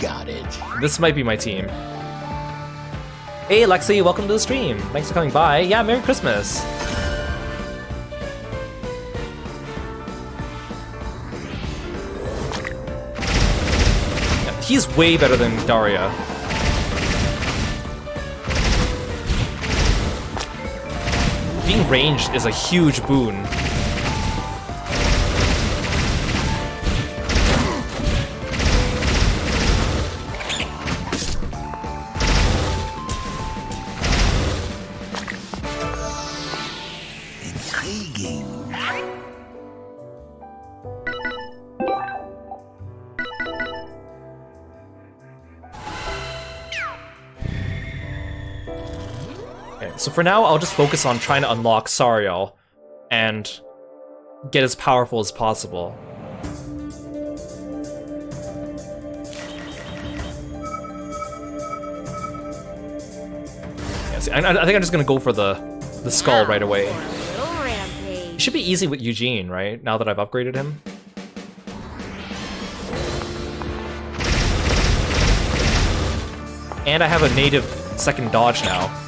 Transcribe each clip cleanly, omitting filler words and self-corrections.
got it. This might be my team. Hey, Lexi, welcome to the stream. Thanks for coming by. Yeah, Merry Christmas. Yeah, he's way better than Daria. Being ranged is a huge boon. So for now, I'll just focus on trying to unlock Sariel and get as powerful as possible. Yeah, see, I think I'm just gonna go for the skull right away. It should be easy with Eugene, right? Now that I've upgraded him. And I have a native second dodge now.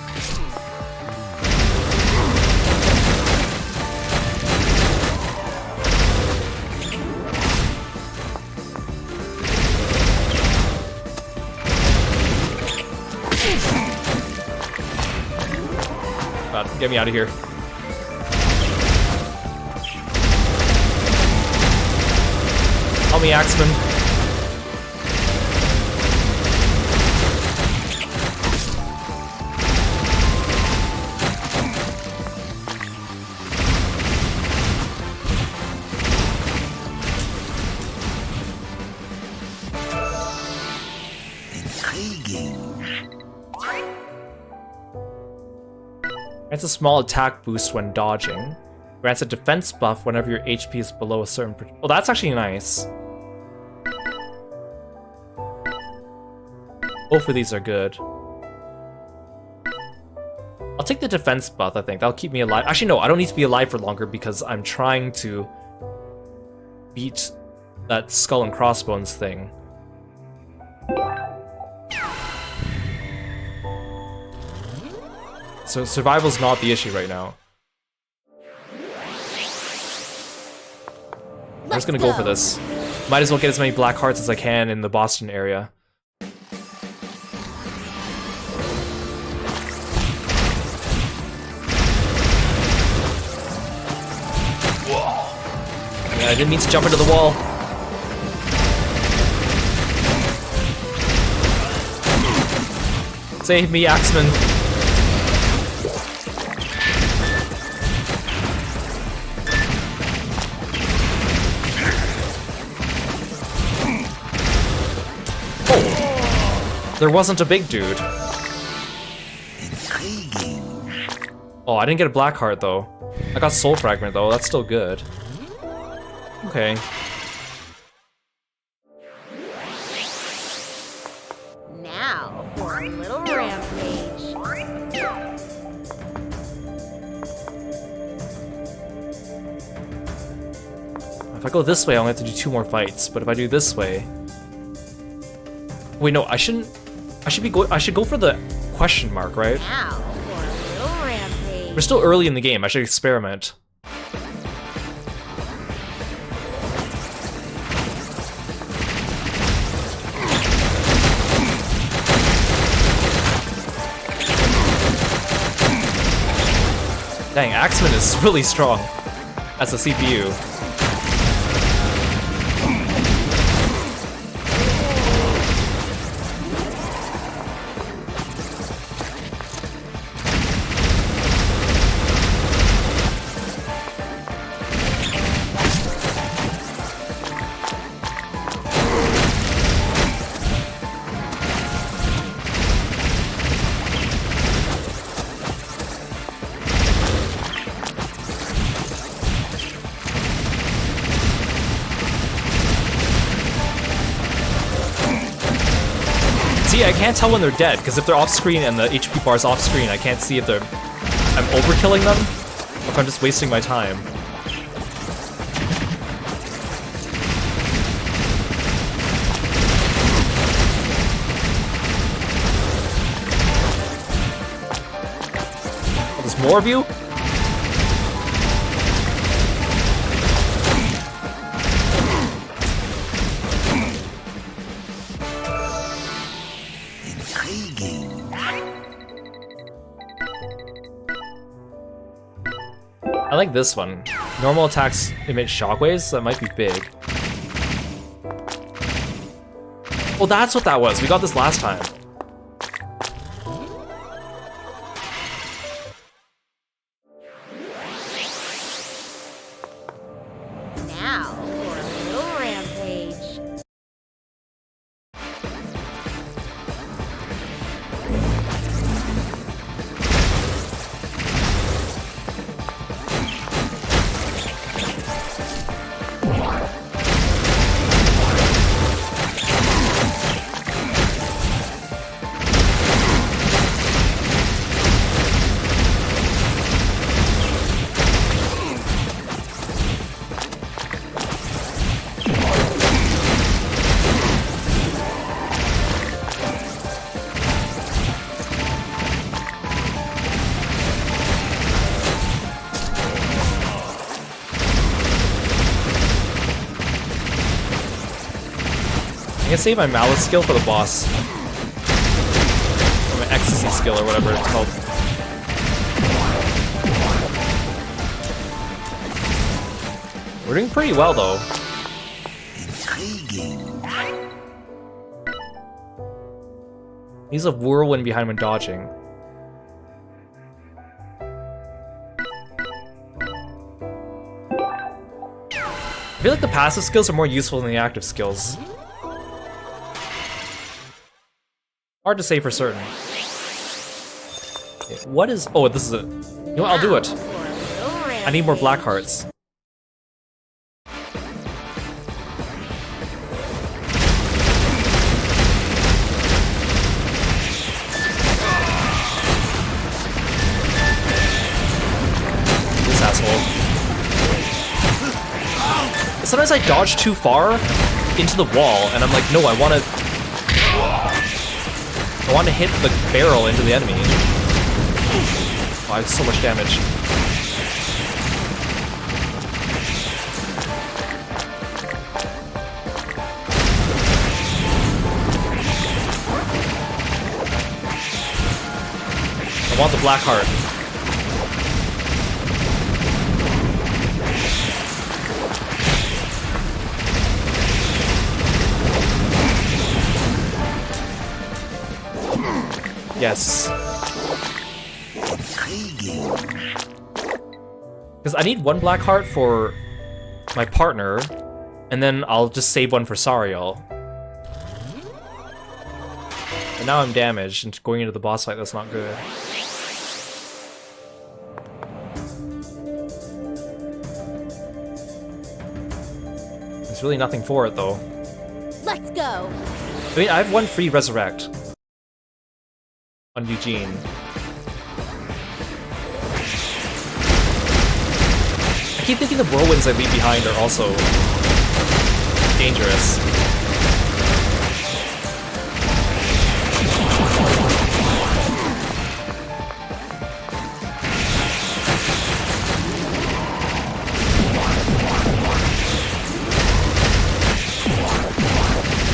Get me out of here. Help me, Axeman. Grants a small attack boost when dodging. Grants a defense buff whenever your HP is below a certain... Oh, that's actually nice. Both of these are good. I'll take the defense buff, I think. That'll keep me alive. Actually, no, I don't need to be alive for longer because I'm trying to beat that skull and crossbones thing. So survival's not the issue right now. I'm just gonna go for this. Might as well get as many black hearts as I can in the Boston area. Whoa. Yeah, I didn't mean to jump into the wall. Save me, Axeman. There wasn't a big dude. Oh, I didn't get a black heart though. I got soul fragment though, that's still good. Okay. Now for a little rampage. If I go this way, I'll have to do 2 more fights, but if I do this way... Wait, no, I should go for the question mark, right? Now for a little rampage. We're still early in the game. I should experiment. Dang, Axeman is really strong as a CPU. I can't tell when they're dead, because if they're off-screen and the HP bar is off-screen, I can't see if I'm overkilling them, or if I'm just wasting my time. more of you? I like this one. Normal attacks emit shockwaves, so that might be big. Oh, that's what that was. We got this last time. Now for a little rampage. I can save my malice skill for the boss. Or my ecstasy skill, or whatever it's called. We're doing pretty well, though. He's a whirlwind behind when dodging. I feel like the passive skills are more useful than the active skills. Hard to say for certain. Okay, what is... Oh, this is it. You know what? I'll do it. I need more black hearts. This asshole. Sometimes I dodge too far into the wall, and I'm like, no, I want to hit the barrel into the enemy. Oh, I have so much damage. I want the black heart. Yes. Because I need one black heart for my partner, and then I'll just save one for Sariel. And now I'm damaged, and going into the boss fight, that's not good. There's really nothing for it, though. Let's go. I mean, I have one free resurrect on Eugene. I keep thinking the whirlwinds I leave behind are also dangerous.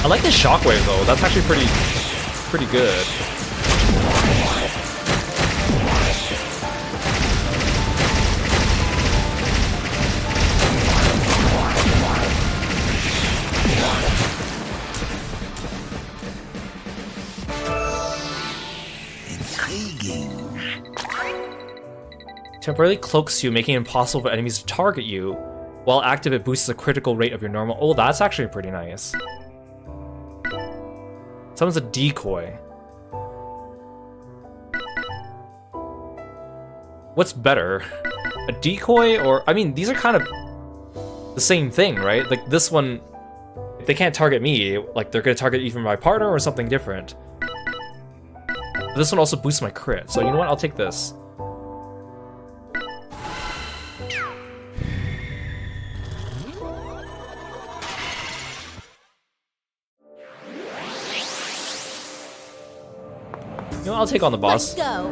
I like this shockwave though. That's actually pretty good. Temporarily cloaks you, making it impossible for enemies to target you. While active, it boosts the critical rate of your normal. Oh, that's actually pretty nice. Someone's a decoy. What's better? A decoy or... I mean, these are kind of the same thing, right? Like, this one, if they can't target me, like, they're gonna target either my partner or something different. But this one also boosts my crit, so you know what? I'll take this. You know, I'll take on the boss. Let's go.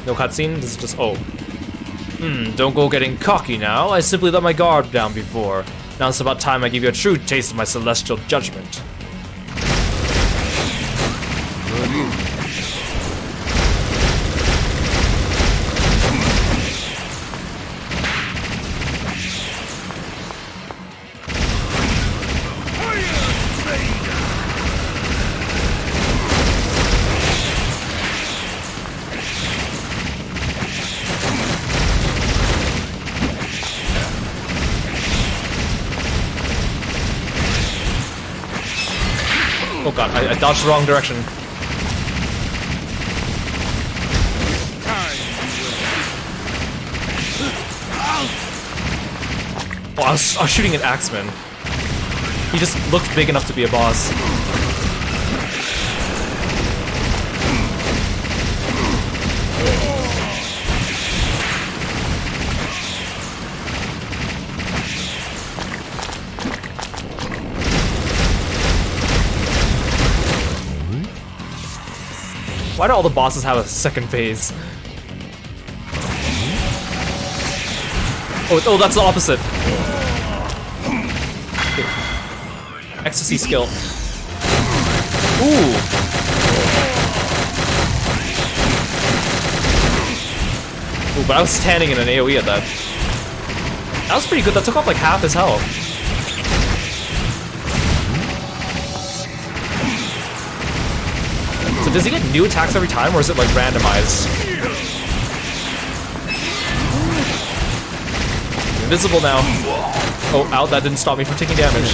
No cutscene? This is just, oh. Don't go getting cocky now. I simply let my guard down before. Now it's about time I give you a true taste of my celestial judgment. Oh god, I dodged the wrong direction. Oh, I was shooting an axeman. He just looked big enough to be a boss. Why do all the bosses have a second phase? Oh, that's the opposite. Okay. Ecstasy skill. Ooh. Ooh, but I was standing in an AoE at that. That was pretty good. That took off like half his health. So does he get new attacks every time, or is it like randomized? Invisible now. Oh, ow, that didn't stop me from taking damage.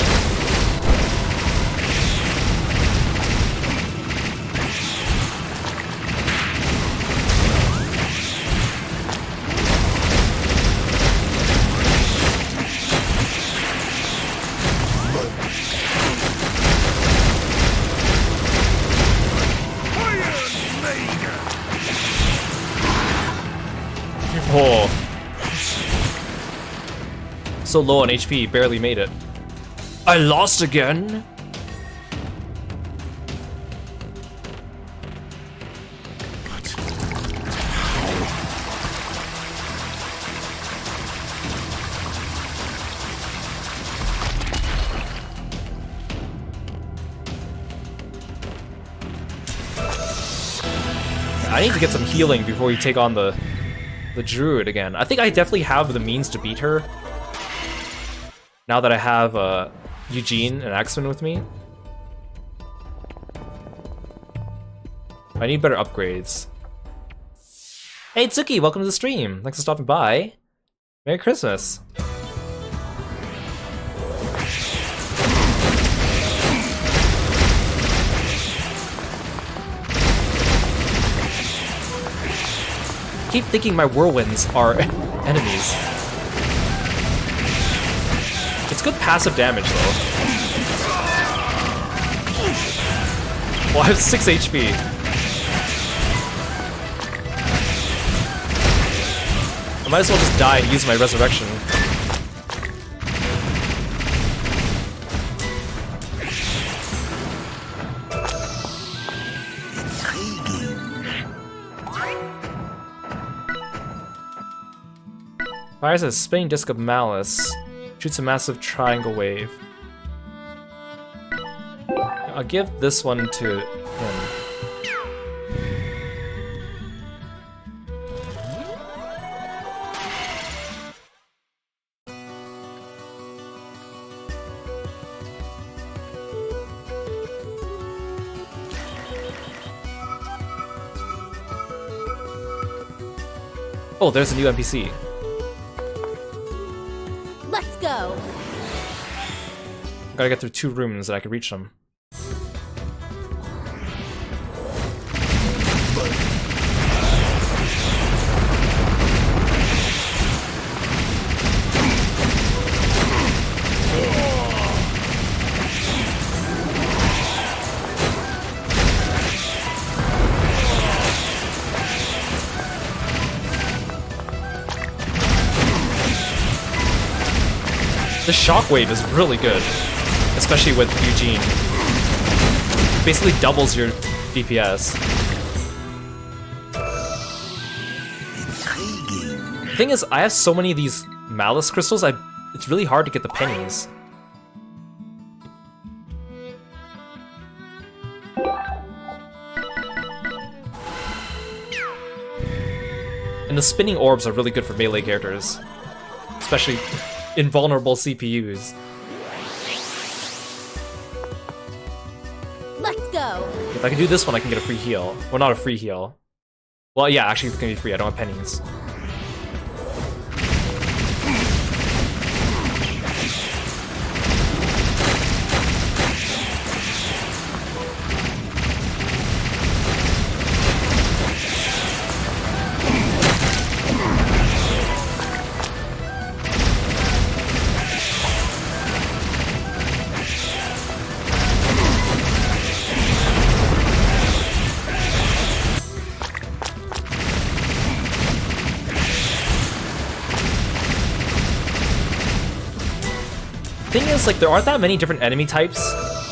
Oh. So low on HP, barely made it. I lost again? I need to get some healing before we take on the druid again. I think I definitely have the means to beat her. Now that I have Eugene and Axeman with me. I need better upgrades. Hey Tsuki, welcome to the stream. Thanks for stopping by. Merry Christmas. I keep thinking my whirlwinds are enemies. It's good passive damage though. Well, I have 6 HP. I might as well just die and use my resurrection. Fires a spinning disc of malice. Shoots a massive triangle wave. I'll give this one to him. Oh, there's a new NPC. Go. Gotta get through 2 rooms that I can reach them. The shockwave is really good, especially with Eugene. It basically doubles your DPS. The thing is, I have so many of these malice crystals, it's really hard to get the pennies. And the spinning orbs are really good for melee characters, especially invulnerable CPUs. Let's go. If I can do this one, I can get a free heal. Well, not a free heal. Well, yeah, actually, it's gonna be free. I don't have pennies. Thing is, like, there aren't that many different enemy types,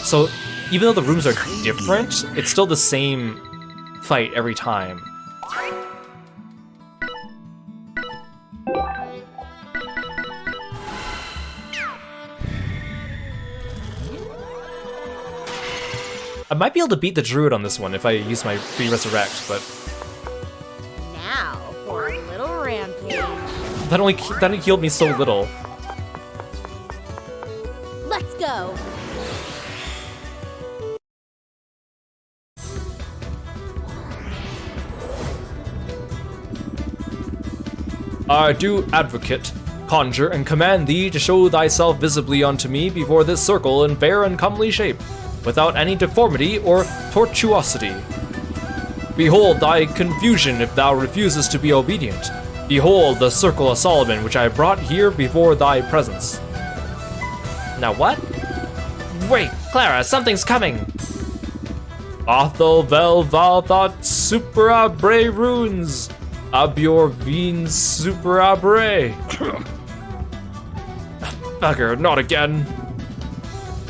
so even though the rooms are different, it's still the same fight every time. I might be able to beat the druid on this one if I use my free resurrect, but Now for a little rampage. that only healed me so little. Let's go. I do advocate, conjure, and command thee to show thyself visibly unto me before this circle in fair and comely shape, without any deformity or tortuosity. Behold thy confusion if thou refusest to be obedient. Behold the circle of Solomon which I brought here before thy presence. Now what? Wait, Clara, something's coming! Othel vel valthot supera bre runes. Abior veen supera bre. Bugger, not again.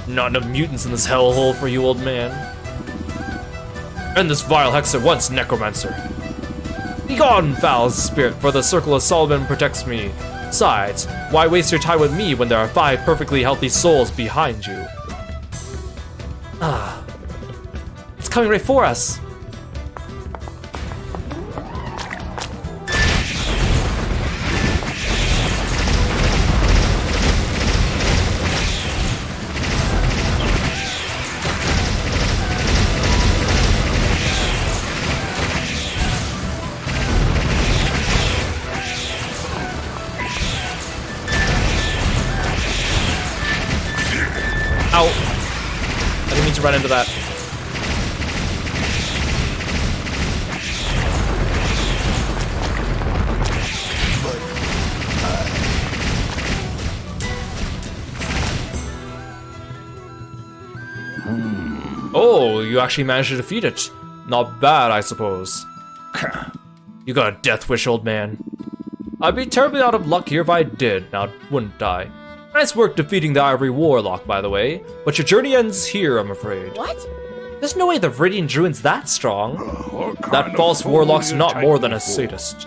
Not enough mutants in this hellhole for you, old man. End this vile hex at once, necromancer. Begone, foul spirit, for the circle of Solomon protects me. Besides, why waste your time with me when there are 5 perfectly healthy souls behind you? Ah. It's coming right for us. Ow. I didn't mean to run into that. Oh, you actually managed to defeat it. Not bad, I suppose. You got a death wish, old man. I'd be terribly out of luck here if I did, now wouldn't I? Nice work defeating the Ivory Warlock, by the way, but your journey ends here, I'm afraid. What? There's no way the Viridian Druid's that strong. That false warlock's not more than a sadist,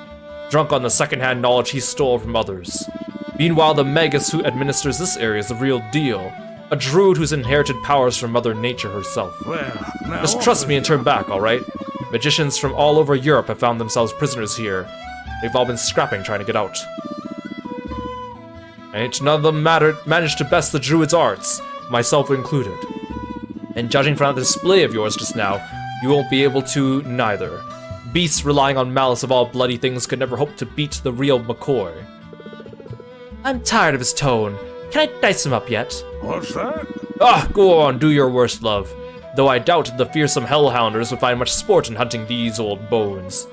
drunk on the secondhand knowledge he stole from others. Meanwhile, the Magus who administers this area is the real deal, a druid who's inherited powers from Mother Nature herself. Just trust me and turn back, alright? Magicians from all over Europe have found themselves prisoners here. They've all been scrapping trying to get out. Ain't none of them managed to best the druid's arts, myself included. And judging from that display of yours just now, you won't be able to neither. Beasts relying on malice of all bloody things could never hope to beat the real McCoy. I'm tired of his tone. Can I dice him up yet? What's that? Ah, go on, do your worst, love. Though I doubt the fearsome hellhounders would find much sport in hunting these old bones.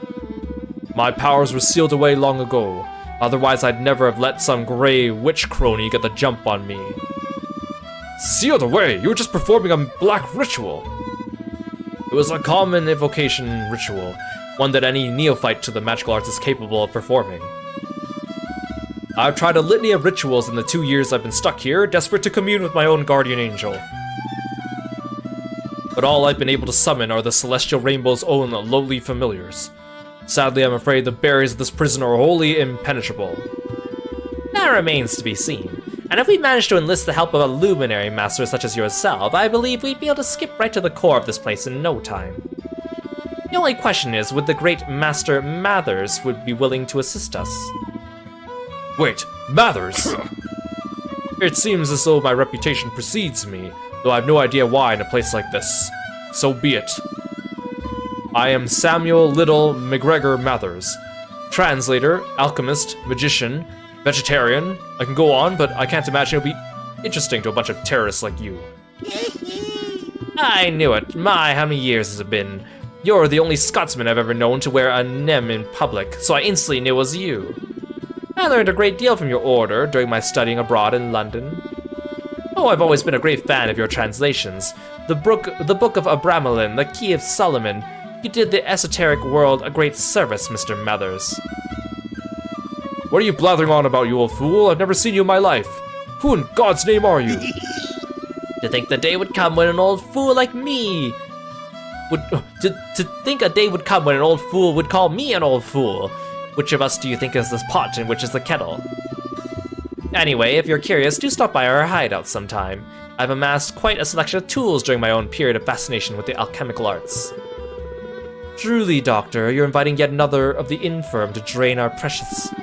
My powers were sealed away long ago. Otherwise, I'd never have let some gray witch crony get the jump on me. Sealed away? You were just performing a black ritual. It was a common evocation ritual, one that any neophyte to the magical arts is capable of performing. I've tried a litany of rituals in the 2 years I've been stuck here, desperate to commune with my own guardian angel. But all I've been able to summon are the celestial rainbow's own lowly familiars. Sadly, I'm afraid the barriers of this prison are wholly impenetrable. That remains to be seen. And if we manage to enlist the help of a luminary master such as yourself, I believe we'd be able to skip right to the core of this place in no time. The only question is, would the great Master Mathers would be willing to assist us? Wait, Mathers? It seems as though my reputation precedes me, though I have no idea why in a place like this. So be it. I am Samuel Little McGregor Mathers, translator, alchemist, magician, vegetarian. I can go on, but I can't imagine it'll be interesting to a bunch of terrorists like you. I knew it. My, how many years has it been? You're the only Scotsman I've ever known to wear a nem in public, so I instantly knew it was you. I learned a great deal from your order during my studying abroad in London. Oh, I've always been a great fan of your translations. The Book of Abramelin, the Key of Solomon. You did the esoteric world a great service, Mr. Mathers. What are you blathering on about, you old fool? I've never seen you in my life. Who in God's name are you? To think the day would come when an old fool like me to think a day would come when an old fool would call me an old fool. Which of us do you think is this pot and which is the kettle? Anyway, if you're curious, do stop by our hideout sometime. I've amassed quite a selection of tools during my own period of fascination with the alchemical arts. Truly, Doctor, you're inviting yet another of the infirm to drain our precious...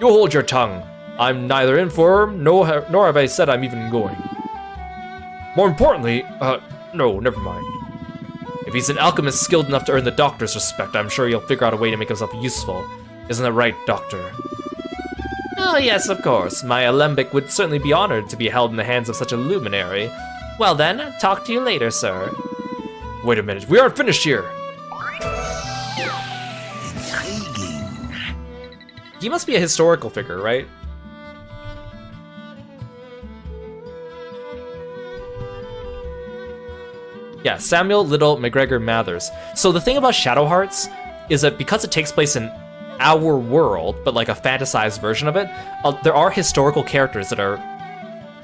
You hold your tongue. I'm neither infirm, nor have I said I'm even going. More importantly, no, never mind. If he's an alchemist skilled enough to earn the Doctor's respect, I'm sure he'll figure out a way to make himself useful. Isn't that right, Doctor? Oh yes, of course. My alembic would certainly be honored to be held in the hands of such a luminary. Well then, talk to you later, sir. Wait a minute, we aren't finished here! He must be a historical figure, right? Yeah, Samuel Little McGregor Mathers. So the thing about Shadow Hearts is that because it takes place in our world, but like a fantasized version of it, there are historical characters that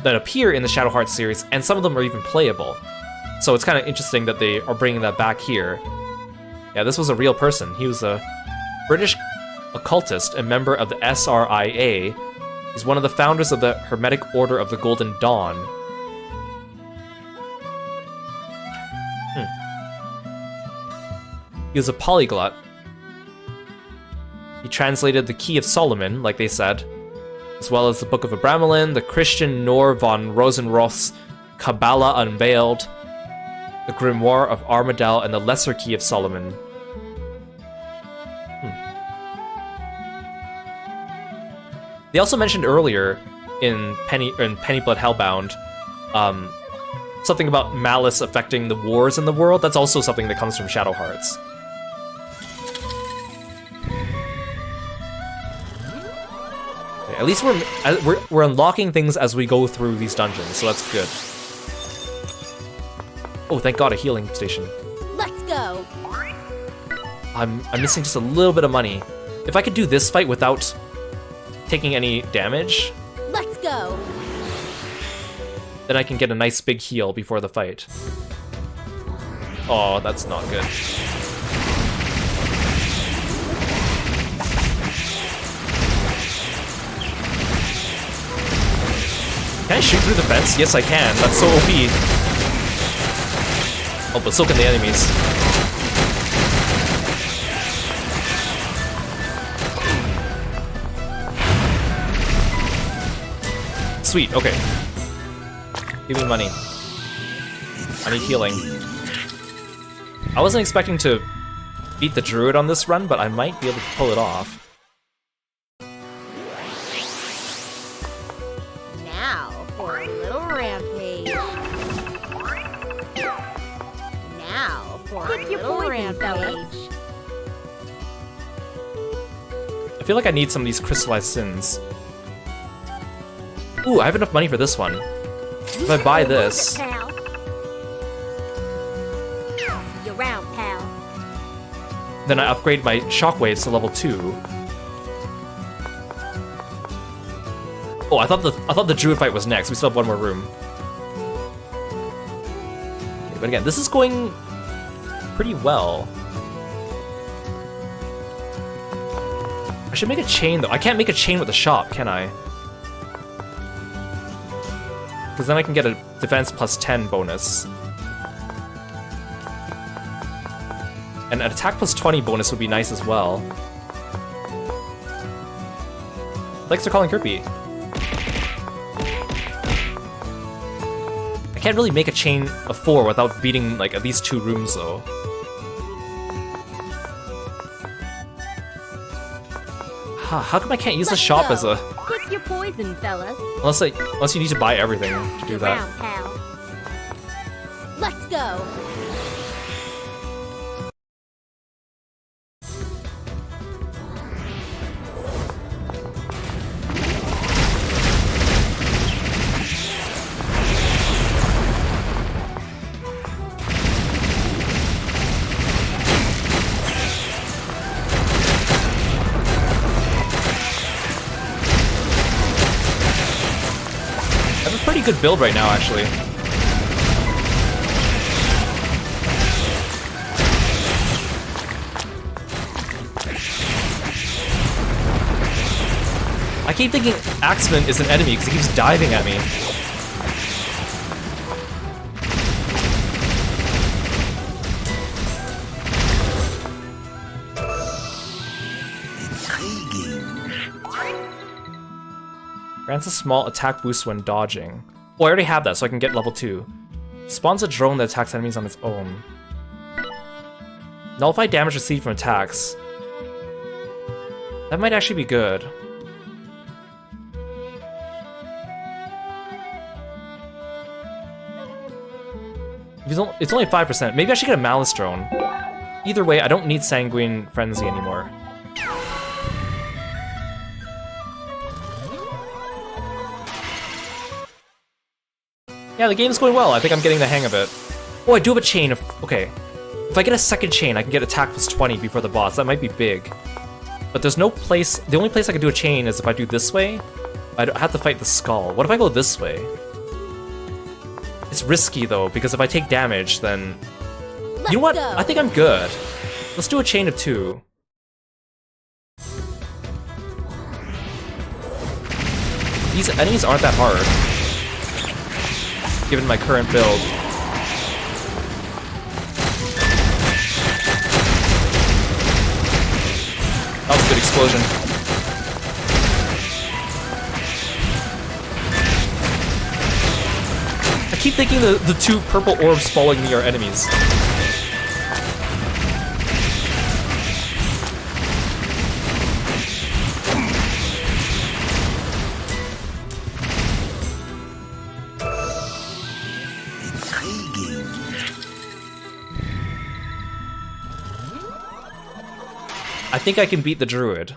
appear in the Shadow Hearts series, and some of them are even playable. So it's kind of interesting that they are bringing that back here. Yeah, this was a real person. He was a British occultist, a member of the SRIA. He's one of the founders of the Hermetic Order of the Golden Dawn. He was a polyglot. He translated the Key of Solomon, like they said, as well as the Book of Abramelin, the Christian Nor von Rosenroth's Kabbalah Unveiled, the Grimoire of Armadale, and the Lesser Key of Solomon. They also mentioned earlier in Pennyblood Hellbound, something about malice affecting the wars in the world. That's also something that comes from Shadow Hearts. Okay, at least we're unlocking things as we go through these dungeons, so that's good. Oh, thank God, a healing station. Let's go. I'm missing just a little bit of money. If I could do this fight without taking any damage, Let's go. then I can get a nice big heal before the fight. Oh, that's not good. Can I shoot through the fence? Yes, I can. That's so OP. Oh, but so can the enemies. Sweet, okay. Give me money. I need healing. I wasn't expecting to beat the druid on this run, but I might be able to pull it off. Now for a little rampage. Now for a little rampage. I feel like I need some of these crystallized sins. Ooh, I have enough money for this one. If I buy this... Pal. You're round, pal. then I upgrade my shockwaves to level 2. Oh, I thought the druid fight was next. We still have one more room. Okay, but again, this is going pretty well. I should make a chain though. I can't make a chain with the shop, can I? Because then I can get a defense plus 10 bonus. And an attack plus 20 bonus would be nice as well. Thanks for calling Kirby. I can't really make a chain of 4 without beating like at least 2 rooms though. How come I can't use the shop as a... Pick your poison, fellas. Unless you need to buy everything to do that. Round, pal. Let's go. Good build right now, actually. I keep thinking Axeman is an enemy because he keeps diving at me. Grants a small attack boost when dodging. Oh, I already have that, so I can get level 2. Spawns a drone that attacks enemies on its own. Nullify damage received from attacks. That might actually be good. It's only 5%. Maybe I should get a Malice drone. Either way, I don't need Sanguine Frenzy anymore. Yeah, the game's going well. I think I'm getting the hang of it. Oh, I do have a chain of... Okay. If I get a second chain, I can get attack plus 20 before the boss. That might be big. But there's no place... The only place I can do a chain is if I do this way. I have to fight the skull. What if I go this way? It's risky, though, because if I take damage, then... You know what? I think I'm good. Let's do a chain of 2. These enemies aren't that hard, given my current build. That was a good explosion. I keep thinking the 2 purple orbs following me are enemies. I think I can beat the druid.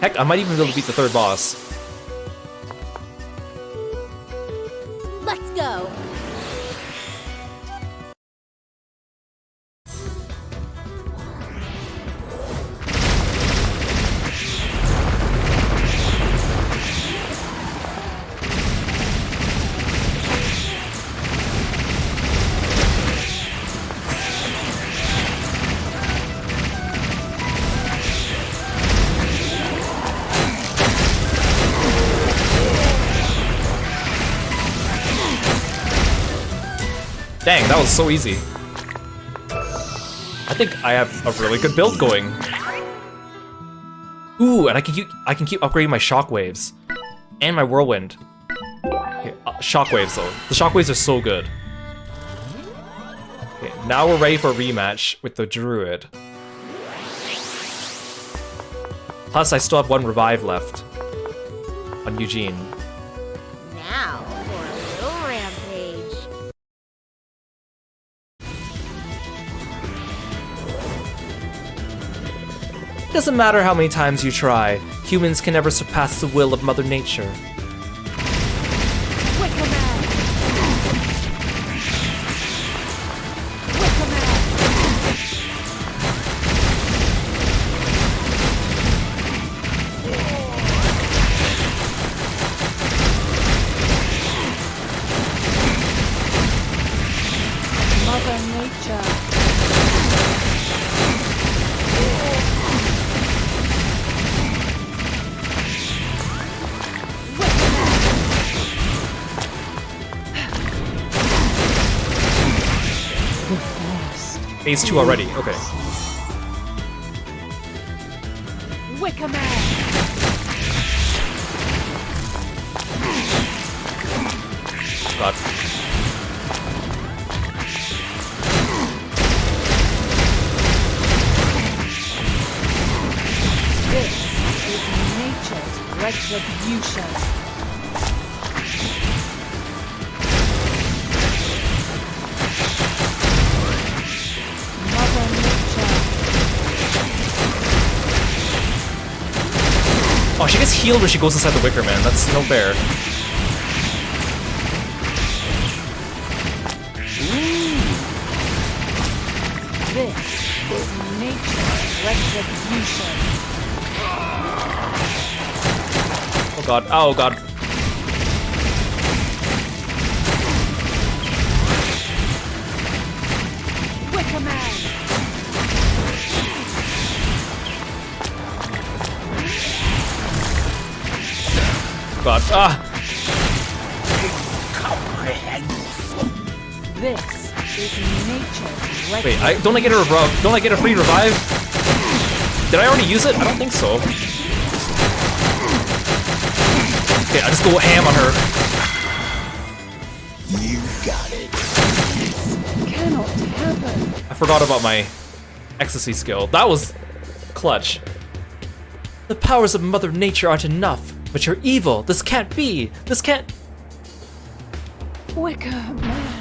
Heck, I might even be able to beat the 3rd boss. Let's go. Dang, that was so easy. I think I have a really good build going. Ooh, and I can keep upgrading my shockwaves and my whirlwind. Okay, shockwaves though. The shockwaves are so good. Okay, now we're ready for a rematch with the druid. Plus, I still have 1 revive left on Eugene. Now for a little rampage. It doesn't matter how many times you try, humans can never surpass the will of Mother Nature. phase 2 already. Okay. Wicker Man. God. This is nature's retribution. Mother Nature. Oh, she gets healed when she goes inside the Wicker Man. That's no fair. This is nature's retribution. Oh god. Oh god. Wicker Man. God. Ah! This is nature's Wait, don't I get a don't I get a free revive? Did I already use it? I don't think so. Okay, I just go ham on her. You got it. cannot happen. I forgot about my ecstasy skill. That was clutch. The powers of Mother Nature aren't enough, but you're evil. This can't be. This can't. Wicker Man.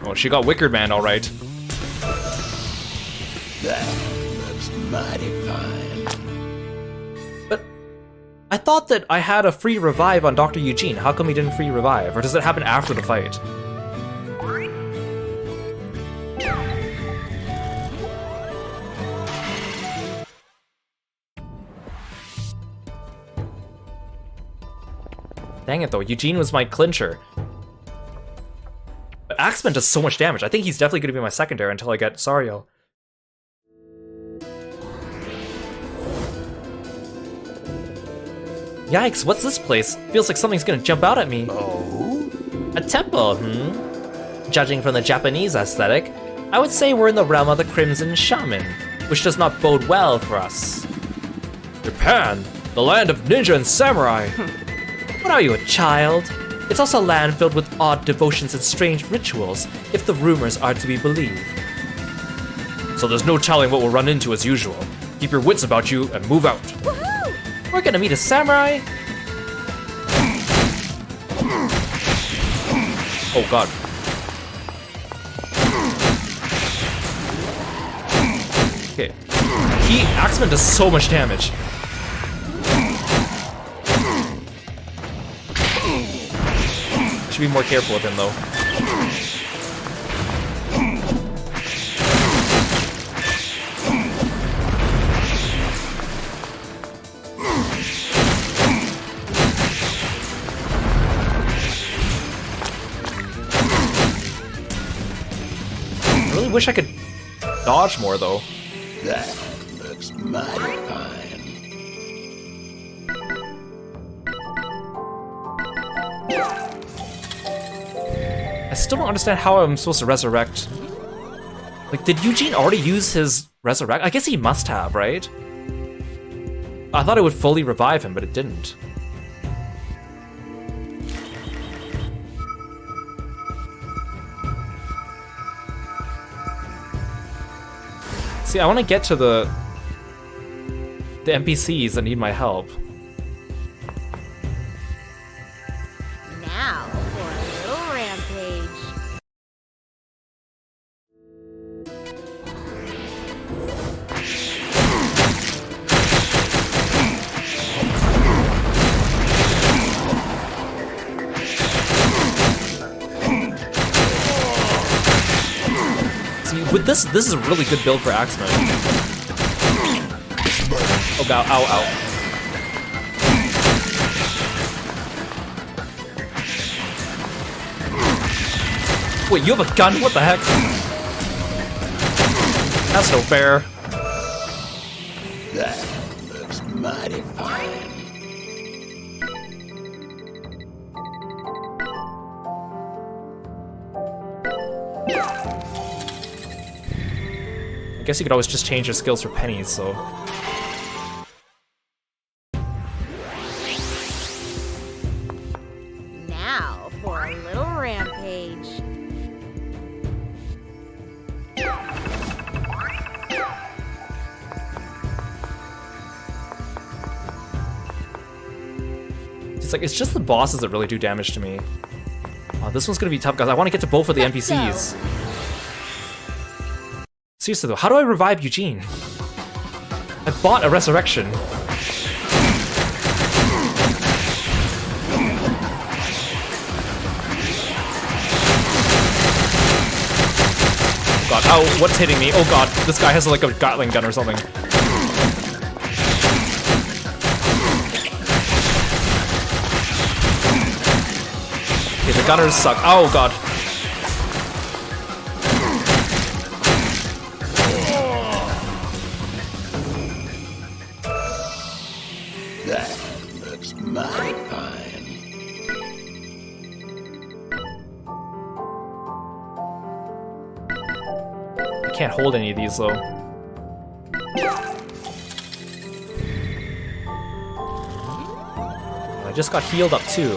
Oh, she got Wicker Man all right. That looks mighty fine. But I thought that I had a free revive on Dr. Eugene. How come he didn't free revive? Or does it happen after the fight? Dang it though, Eugene was my clincher. But Axeman does so much damage. I think he's definitely going to be my secondary until I get Sario. Yikes, what's this place? Feels like something's gonna jump out at me. Oh? A temple, Judging from the Japanese aesthetic, I would say we're in the realm of the Crimson Shaman, which does not bode well for us. Japan, the land of ninja and samurai. What are you, a child? It's also a land filled with odd devotions and strange rituals, if the rumors are to be believed. So there's no telling what we'll run into as usual. Keep your wits about you and move out. Woohoo! We're gonna meet a samurai? Oh god. Okay. Axeman does so much damage. Should be more careful with him though. I really wish I could dodge more though. That looks mighty fine. I still don't understand how I'm supposed to resurrect. Like, did Eugene already use his resurrect? I guess he must have, right? I thought it would fully revive him, but it didn't. See, I want to get to the NPCs that need my help. Now for a little rampage. See, with this is a really good build for Axeman. Oh god, ow, ow. Wait, you have a gun? What the heck? That's no fair. That looks mighty fine. I guess you could always just change your skills for pennies, so... Now for a little rampage. It's like, it's just the bosses that really do damage to me. Oh, this one's gonna be tough, guys. I want to get to both of the NPCs. Seriously though, how do I revive Eugene? I bought a resurrection. God, oh, what's hitting me? Oh god, this guy has like a Gatling gun or something. Okay, the gunners suck. Oh god. That looks mighty fine. I can't hold any of these though. I just got healed up too.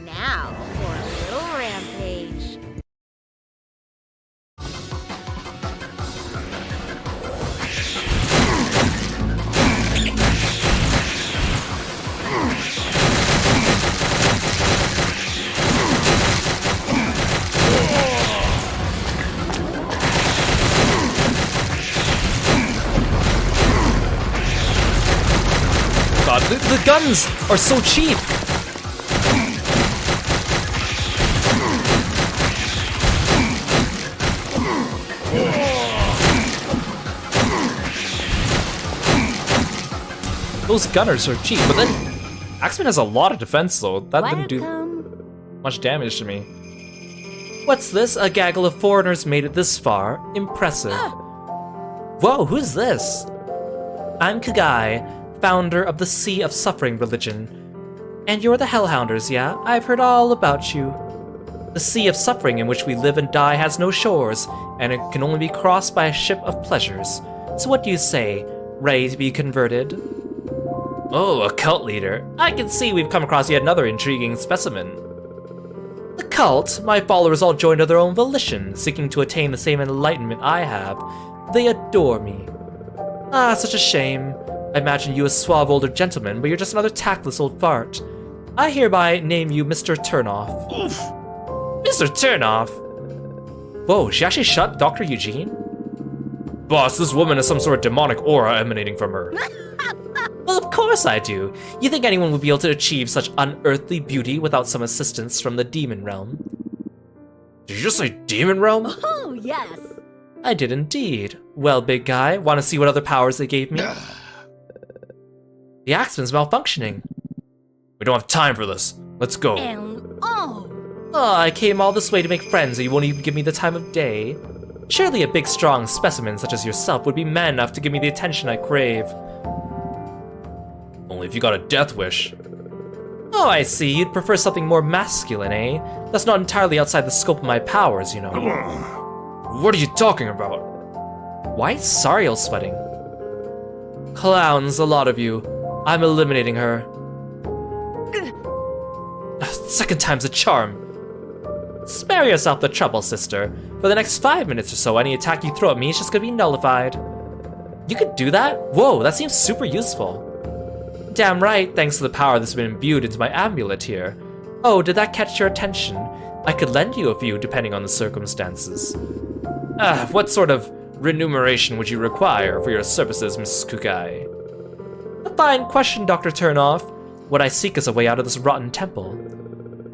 Now for a little rampage. God, the guns are so cheap! Those gunners are cheap, but then Axeman has a lot of defense though. That didn't do much damage to me. What's this? A gaggle of foreigners made it this far. Impressive. Whoa, who's this? I'm Kagai, founder of the Sea of Suffering religion. And you're the Hellhounders, yeah? I've heard all about you. The Sea of Suffering in which we live and die has no shores, and it can only be crossed by a ship of pleasures. So what do you say? Ready to be converted? Oh, a cult leader. I can see we've come across yet another intriguing specimen. The cult? My followers all joined of their own volition, seeking to attain the same enlightenment I have. They adore me. Ah, such a shame. I imagine you a suave older gentleman, but you're just another tactless old fart. I hereby name you Mr. Turnoff. Oof. Mr. Turnoff? Whoa, she actually shot Dr. Eugene? Boss, this woman has some sort of demonic aura emanating from her. Well, of course I do. You think anyone would be able to achieve such unearthly beauty without some assistance from the demon realm? Did you just say demon realm? Oh, yes. I did indeed. Well, big guy, want to see what other powers they gave me? The Axeman's malfunctioning. We don't have time for this. Let's go. And oh. Oh, I came all this way to make friends and you won't even give me the time of day. Surely a big, strong specimen such as yourself would be man enough to give me the attention I crave. Only if you got a death wish. Oh, I see. You'd prefer something more masculine, eh? That's not entirely outside the scope of my powers, you know. What are you talking about? Why is Sariel sweating? Clowns, a lot of you. I'm eliminating her. Second time's a charm. Spare yourself the trouble, sister. For the next 5 minutes or so, any attack you throw at me is just gonna be nullified. You could do that? Whoa, that seems super useful. Damn right, thanks to the power that's been imbued into my amulet here. Oh, did that catch your attention? I could lend you a few depending on the circumstances. What sort of remuneration would you require for your services, Mrs. Kukai? A fine question, Dr. Turnoff. What I seek is a way out of this rotten temple.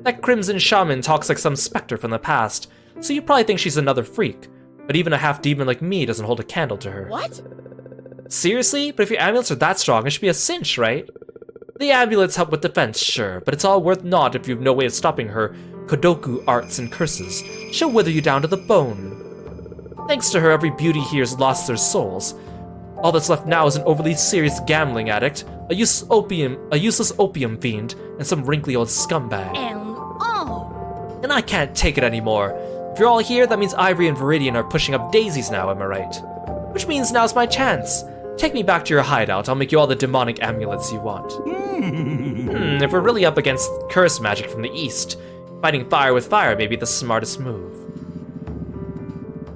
That Crimson Shaman talks like some specter from the past, so you probably think she's another freak. But even a half-demon like me doesn't hold a candle to her. What? Seriously? But if your amulets are that strong, it should be a cinch, right? The amulets help with defense, sure, but it's all worth naught if you've no way of stopping her Kodoku arts and curses. She'll wither you down to the bone. Thanks to her, every beauty here has lost their souls. All that's left now is an overly serious gambling addict, a useless opium fiend, and some wrinkly old scumbag. And I can't take it anymore. If you're all here, that means Ivory and Viridian are pushing up daisies now, am I right? Which means now's my chance. Take me back to your hideout, I'll make you all the demonic amulets you want. If we're really up against curse magic from the east, fighting fire with fire may be the smartest move.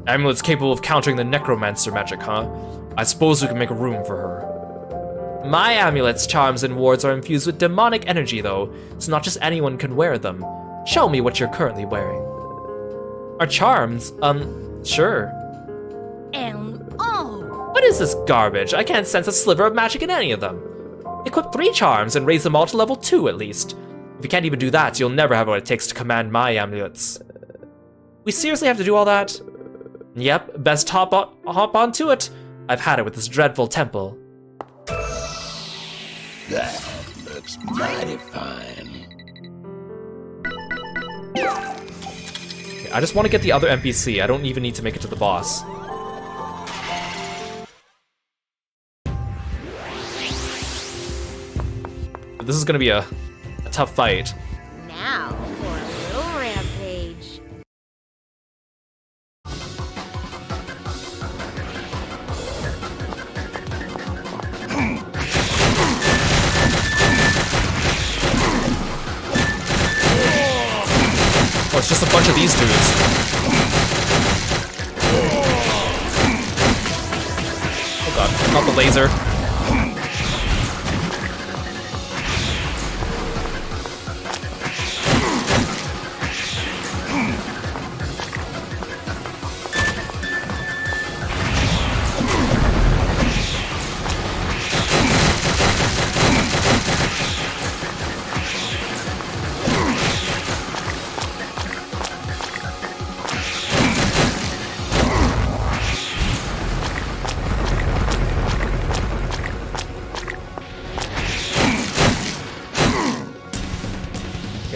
Amulets capable of countering the necromancer magic, huh? I suppose we can make room for her. My amulets, charms, and wards are infused with demonic energy, though, so not just anyone can wear them. Show me what you're currently wearing. Our charms? Sure. What is this garbage? I can't sense a sliver of magic in any of them. Equip 3 charms and raise them all to level 2 at least. If you can't even do that, you'll never have what it takes to command my amulets. We seriously have to do all that? Yep, best hop onto it. I've had it with this dreadful temple. That looks mighty fine. I just want to get the other NPC. I don't even need to make it to the boss. This is gonna be a tough fight. Now for a little rampage. Oh, it's just a bunch of these dudes. Oh god, not the laser.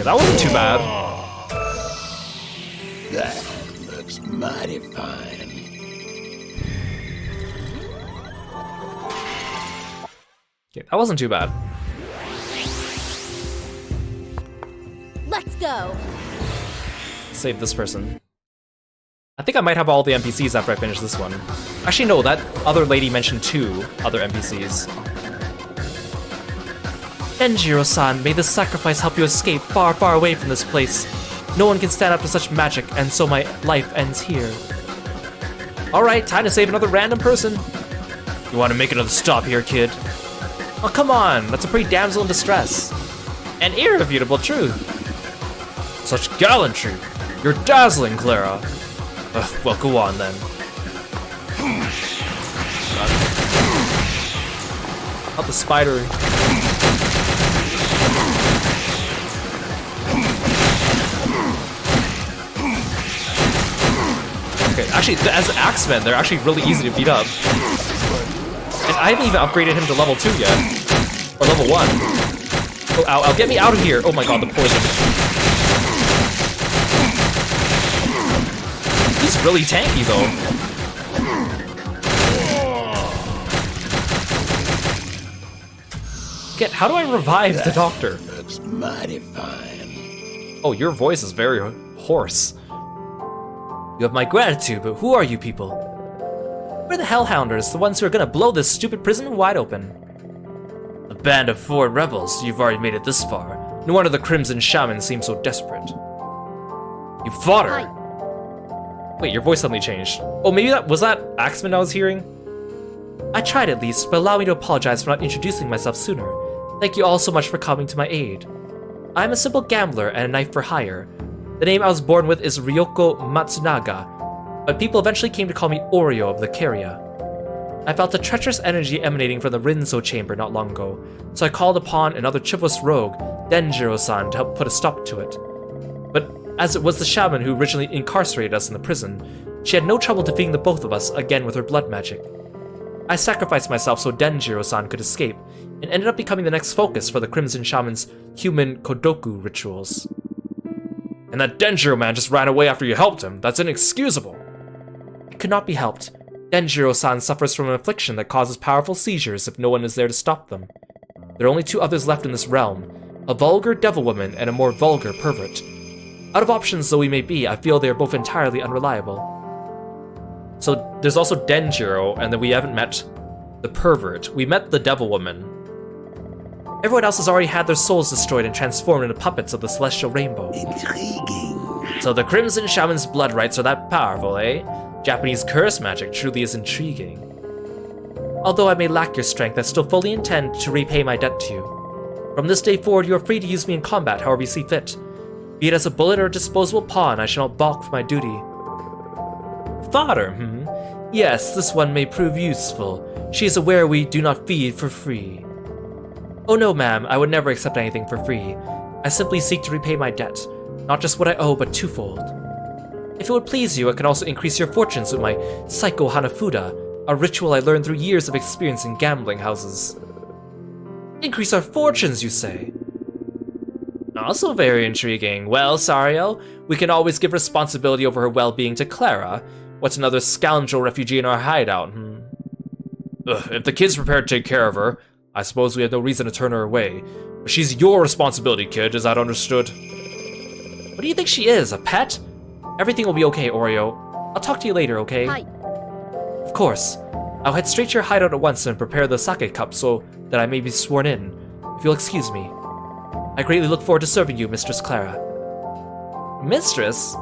That wasn't too bad. That looks mighty fine. Okay, that wasn't too bad. Let's go. Save this person. I think I might have all the NPCs after I finish this one. Actually, no, that other lady mentioned 2 other NPCs. Denjiro-san, may this sacrifice help you escape far, far away from this place. No one can stand up to such magic, and so my life ends here. Alright, time to save another random person. You want to make another stop here, kid? Oh, come on, that's a pretty damsel in distress. An irrefutable truth. Such gallantry. You're dazzling, Clara. Well, go on then. Not the spider. Okay, actually, as Axemen, they're actually really easy to beat up. And I haven't even upgraded him to level 2 yet. Or level 1. Oh, ow, get me out of here! Oh my god, the poison. He's really tanky, though. How do I revive the doctor? Looks mighty fine. Oh, your voice is very hoarse. You have my gratitude, but who are you people? We're the Hellhounders, the ones who are gonna blow this stupid prison wide open. A band of 4 rebels, you've already made it this far. No wonder the Crimson Shaman seems so desperate. You fought her! Wait, your voice suddenly changed. Oh, maybe was that Axeman I was hearing? I tried at least, but allow me to apologize for not introducing myself sooner. Thank you all so much for coming to my aid. I'm a simple gambler and a knife for hire. The name I was born with is Ryoko Matsunaga, but people eventually came to call me Oreo of the Caria. I felt a treacherous energy emanating from the Rinso chamber not long ago, so I called upon another chivalrous rogue, Denjiro-san, to help put a stop to it. But as it was the shaman who originally incarcerated us in the prison, she had no trouble defeating the both of us again with her blood magic. I sacrificed myself so Denjiro-san could escape, and ended up becoming the next focus for the Crimson Shaman's human Kodoku rituals. And that Denjiro man just ran away after you helped him. That's inexcusable. It could not be helped. Denjiro-san suffers from an affliction that causes powerful seizures if no one is there to stop them. There are only two others left in this realm, a vulgar devil woman and a more vulgar pervert. Out of options though we may be, I feel they are both entirely unreliable. So there's also Denjiro, and then we haven't met the pervert. We met the devil woman. Everyone else has already had their souls destroyed and transformed into puppets of the celestial rainbow. Intriguing. So the Crimson Shaman's blood rites are that powerful, eh? Japanese curse magic truly is intriguing. Although I may lack your strength, I still fully intend to repay my debt to you. From this day forward, you are free to use me in combat however you see fit. Be it as a bullet or a disposable pawn, I shall not balk for my duty. Fodder, Yes, this one may prove useful. She is aware we do not feed for free. Oh no, ma'am, I would never accept anything for free. I simply seek to repay my debt, not just what I owe, but twofold. If it would please you, I can also increase your fortunes with my Psycho Hanafuda, a ritual I learned through years of experience in gambling houses. Increase our fortunes, you say? Also very intriguing. Well, Sariel, we can always give responsibility over her well-being to Clara. What's another scoundrel refugee in our hideout, If the kid's prepared to take care of her, I suppose we have no reason to turn her away. But she's your responsibility, kid, is that understood? What do you think she is, a pet? Everything will be okay, Oreo. I'll talk to you later, okay? Hi. Of course. I'll head straight to your hideout at once and prepare the sake cup so that I may be sworn in, if you'll excuse me. I greatly look forward to serving you, Mistress Clara. Mistress?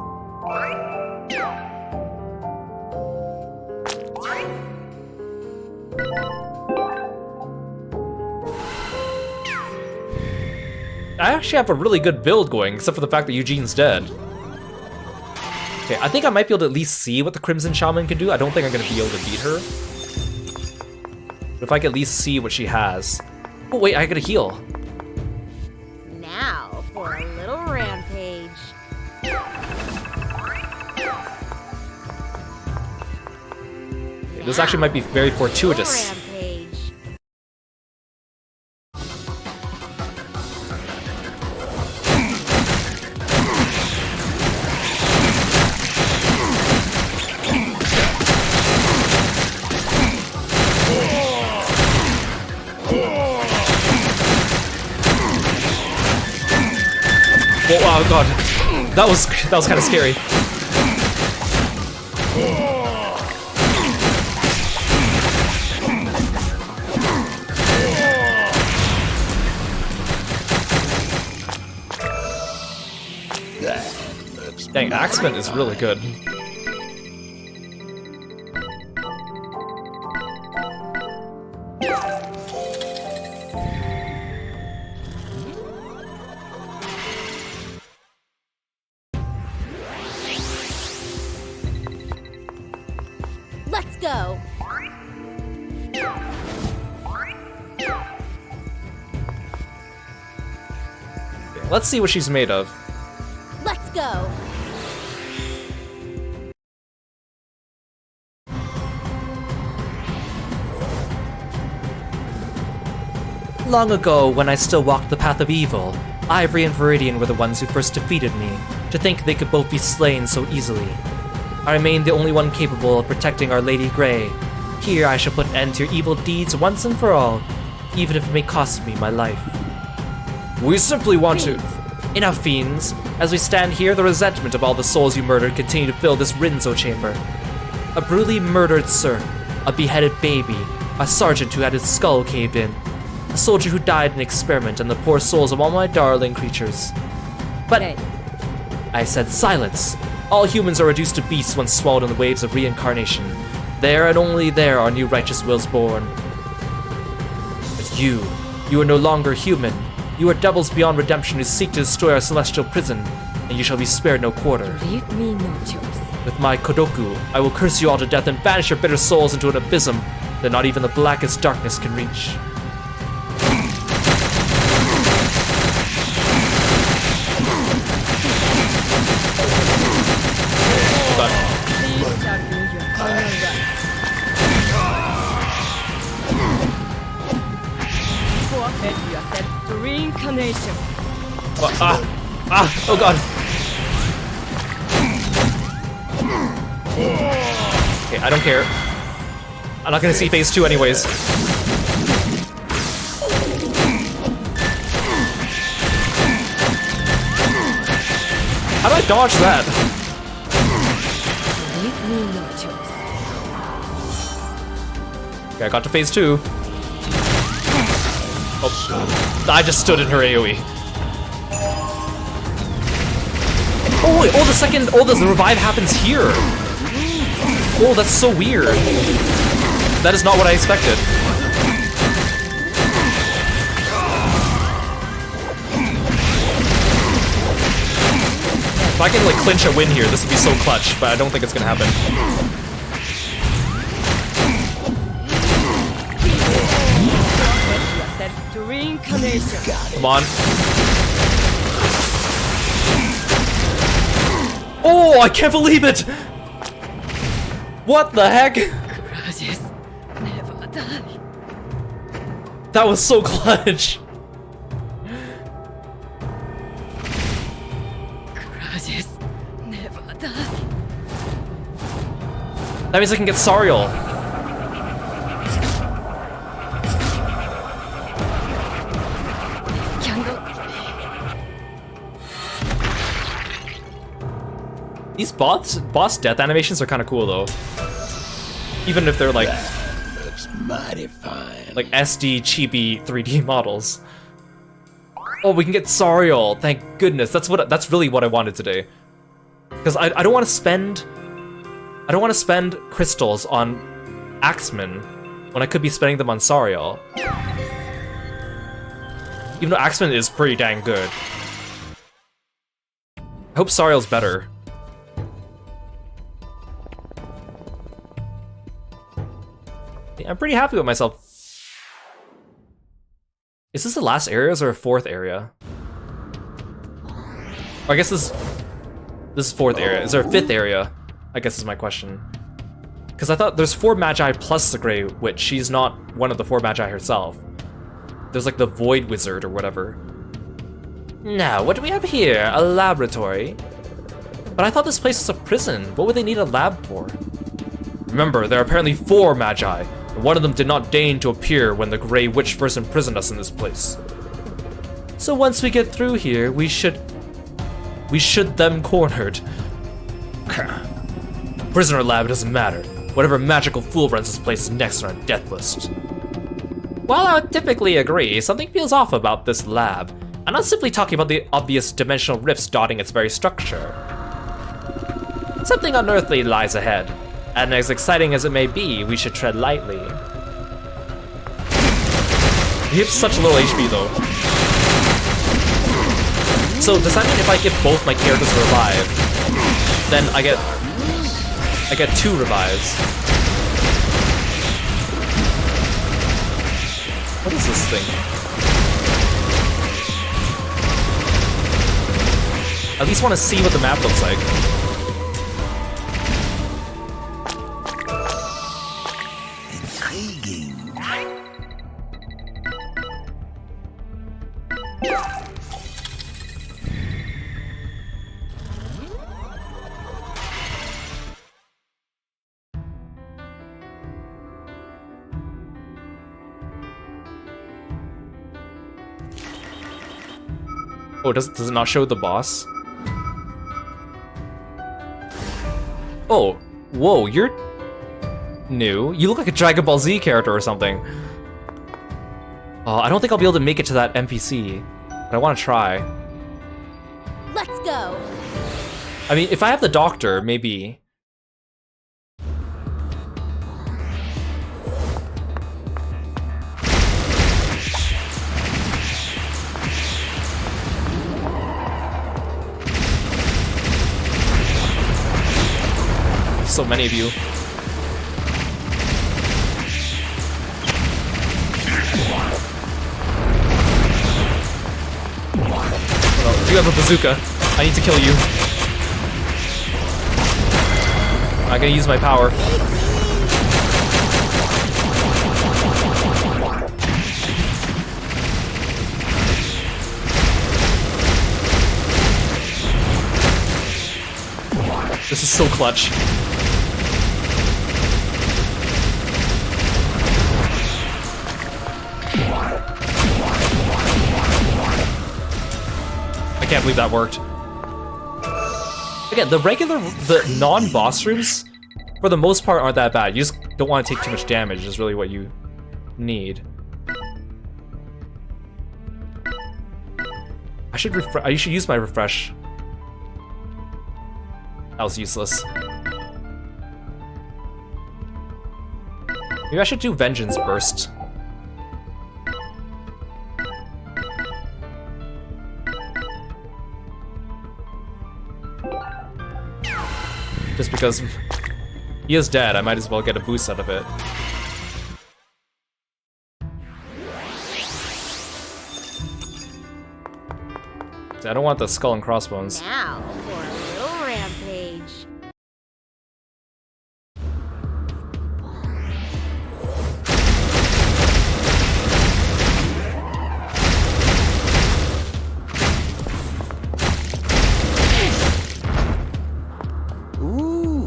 I actually have a really good build going, except for the fact that Eugene's dead. Okay, I think I might be able to at least see what the Crimson Shaman can do. I don't think I'm going to be able to beat her. But if I can at least see what she has. Oh wait, I gotta heal. Now for a little rampage. Okay, this actually might be very fortuitous. Rampage. Oh god, that was kind of scary. Dang, Axeman is really good. Let's go. Let's see what she's made of. Let's go. Long ago, when I still walked the path of evil, Ivory and Viridian were the ones who first defeated me. To think they could both be slain so easily. I remain the only one capable of protecting Our Lady Grey. Here I shall put an end to your evil deeds once and for all, even if it may cost me my life. We simply want to... Enough, fiends. As we stand here, the resentment of all the souls you murdered continue to fill this Rinzo chamber. A brutally murdered serf, a beheaded baby, a sergeant who had his skull caved in, a soldier who died in experiment, and the poor souls of all my darling creatures. But... I said silence! All humans are reduced to beasts once swallowed in the waves of reincarnation. There and only there are new righteous wills born. But you are no longer human. You are devils beyond redemption who seek to destroy our celestial prison, and you shall be spared no quarter. Leave me no choice. With my Kodoku, I will curse you all to death and banish your bitter souls into an abysm that not even the blackest darkness can reach. Reincarnation. Oh god. Okay, I don't care. I'm not gonna see phase 2 anyways. How do I dodge that? Leave me no choice. Okay, I got to phase 2. Oh, I just stood in her AoE. Oh wait, the revive happens here. Oh, that's so weird. That is not what I expected. If I can like clinch a win here, this would be so clutch, but I don't think it's gonna happen. To reincarnation. Come on. Oh, I can't believe it! What the heck? Grudges never die. That was so clutch. Grudges never die. That means I can get Sariel. These boss death animations are kind of cool though. Even if they're like Looks mighty fine. like SD cheapy 3D models. Oh, we can get Sariel. Thank goodness. That's really what I wanted today. Because I don't want to spend crystals on Axeman when I could be spending them on Sariel. Even though Axeman is pretty dang good. I hope Sariel's better. I'm pretty happy with myself. Is this the last area or a fourth area? Or I guess this is fourth area. Is there a fifth area? I guess is my question. Because I thought there's 4 Magi plus the Grey Witch. She's not one of the 4 Magi herself. There's like the Void Wizard or whatever. Now, what do we have here? A laboratory? But I thought this place was a prison. What would they need a lab for? Remember, there are apparently 4 Magi. One of them did not deign to appear when the Grey Witch first imprisoned us in this place. So once we get through here, we should them cornered. Prisoner lab doesn't matter. Whatever magical fool runs this place is next on our death list. While I would typically agree, something feels off about this lab. I'm not simply talking about the obvious dimensional rifts dotting its very structure. Something unearthly lies ahead. And as exciting as it may be, we should tread lightly. He has such little HP though. So does that mean if I give both my characters a revive, then I get 2 revives? What is this thing? I at least want to see what the map looks like. Oh, does it not show the boss? Oh, whoa, you're new. You look like a Dragon Ball Z character or something. I don't think I'll be able to make it to that NPC, but I want to try. Let's go. I mean, if I have the doctor, maybe. So many of you. Well, you have a bazooka. I need to kill you. I'm gonna use my power. This is so clutch. I can't believe that worked. Again, the non-boss rooms, for the most part, aren't that bad. You just don't want to take too much damage is really what you need. I should use my refresh. That was useless. Maybe I should do Vengeance Burst. Just because he is dead, I might as well get a boost out of it. I don't want the skull and crossbones. Now for a little rampage. Ooh.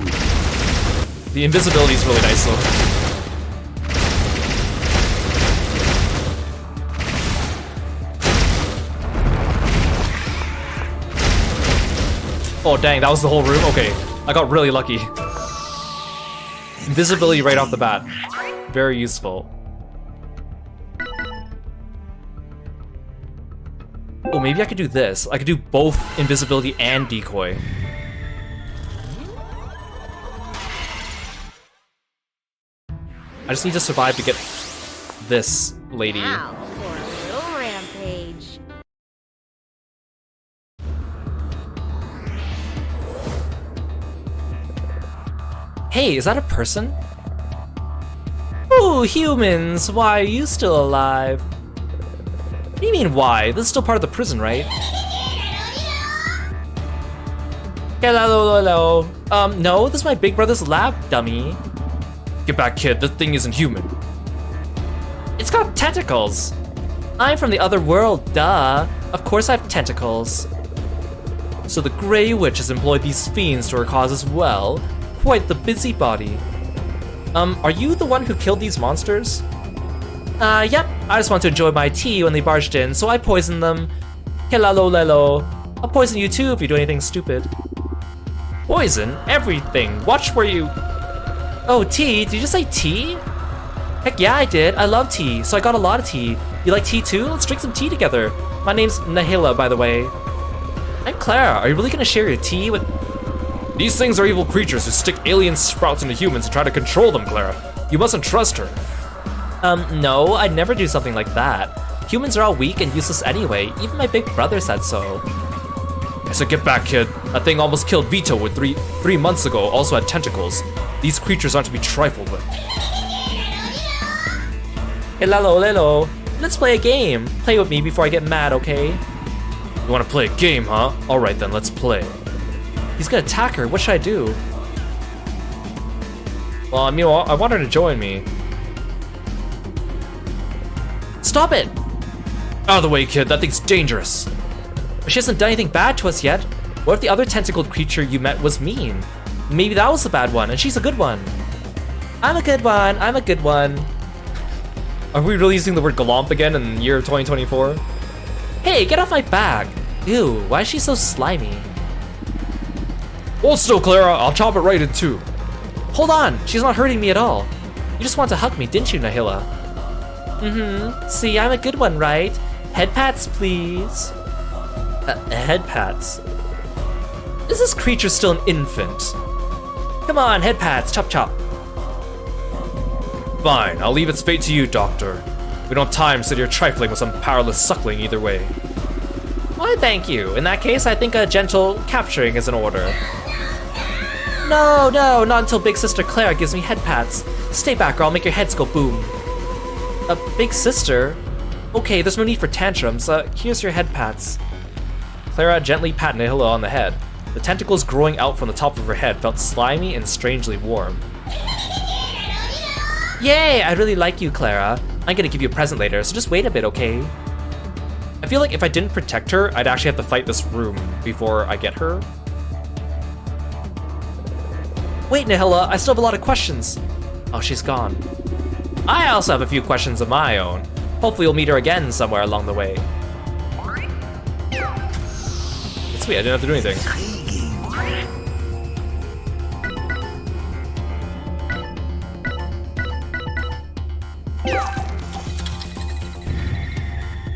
The invisibility is really nice though. Oh dang, that was the whole room? Okay, I got really lucky. Invisibility right off the bat. Very useful. Oh, maybe I could do this. I could do both invisibility and decoy. I just need to survive to get this lady. Now for a little rampage. Hey, is that a person? Ooh, humans, why are you still alive? What do you mean, why? This is still part of the prison, right? Hello. No, this is my big brother's lab, dummy. Get back, kid, this thing isn't human. It's got tentacles. I'm from the other world, duh. Of course I have tentacles. So the Grey Witch has employed these fiends to her cause as well. Quite the busybody. Are you the one who killed these monsters? Yep. I just want to enjoy my tea when they barged in, so I poisoned them. Hello. I'll poison you too if you do anything stupid. Poison? Everything. Watch where you... Oh, tea? Did you just say tea? Heck yeah, I did. I love tea, so I got a lot of tea. You like tea too? Let's drink some tea together. My name's Nahila, by the way. I'm Clara. Are you really gonna share your tea with... These things are evil creatures who stick alien sprouts into humans and try to control them, Clara. You mustn't trust her. No, I'd never do something like that. Humans are all weak and useless anyway. Even my big brother said so. I said, get back, kid. That thing almost killed Vito with three months ago, also had tentacles. These creatures aren't to be trifled with. Hello. Let's play a game. Play with me before I get mad, okay? You want to play a game, huh? Alright then, let's play. He's gonna attack her. What should I do? Well, I mean, I want her to join me. Stop it! Out of the way, kid. That thing's dangerous. But she hasn't done anything bad to us yet. What if the other tentacled creature you met was mean? Maybe that was the bad one, and she's a good one. I'm a good one. Are we really using the word galomp again in the year of 2024? Hey, get off my back. Ew, why is she so slimy? Hold still, Clara. I'll chop it right in two. Hold on. She's not hurting me at all. You just want to hug me, didn't you, Nahila? See, I'm a good one, right? Head pats, please. Head pats? Is this creature still an infant? Come on, head pats. Chop chop. Fine. I'll leave its fate to you, Doctor. We don't have time to sit here trifling with some powerless suckling either way. Why, thank you. In that case, I think a gentle capturing is in order. No, not until Big Sister Clara gives me head pats. Stay back or I'll make your heads go boom. A Big Sister? Okay, there's no need for tantrums. Here's your head pats. Clara gently patted Nahila on the head. The tentacles growing out from the top of her head felt slimy and strangely warm. Yay, I really like you, Clara. I'm gonna give you a present later, so just wait a bit, okay? I feel like if I didn't protect her, I'd actually have to fight this room before I get her. Wait, Nihila, I still have a lot of questions. Oh, she's gone. I also have a few questions of my own. Hopefully we'll meet her again somewhere along the way. It's sweet, I didn't have to do anything.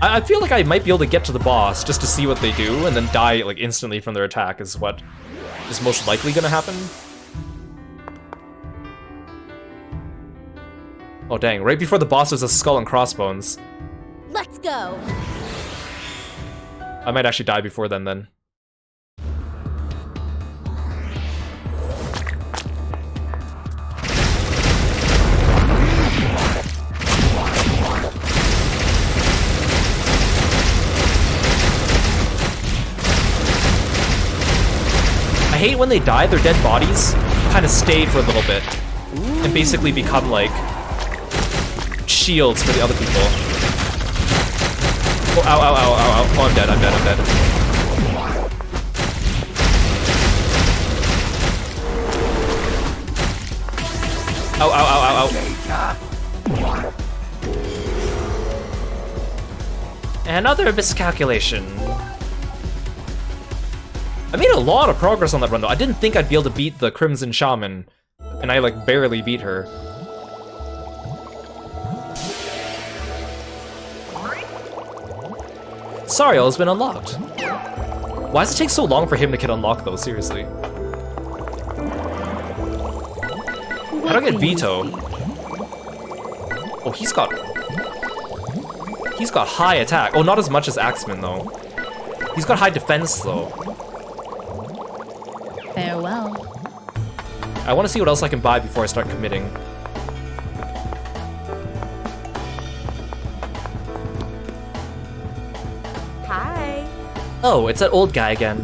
I feel like I might be able to get to the boss just to see what they do and then die like instantly from their attack is what is most likely gonna happen. Oh dang, right before the boss was a skull and crossbones. Let's go. I might actually die before then. I hate when they die, their dead bodies kind of stay for a little bit and basically become like shields for the other people. Oh, ow, ow, ow, ow, ow. Oh, I'm dead, I'm dead, I'm dead. Ow, ow, ow, ow, ow. Another miscalculation. I made a lot of progress on that run though. I didn't think I'd be able to beat the Crimson Shaman, and I like barely beat her. Sariel has been unlocked. Why does it take so long for him to get unlocked though, seriously? How do I get Veto? Oh, he's got high attack. Oh, not as much as Axeman though. He's got high defense though. Farewell. I want to see what else I can buy before I start committing. Hi. Oh, it's that old guy again.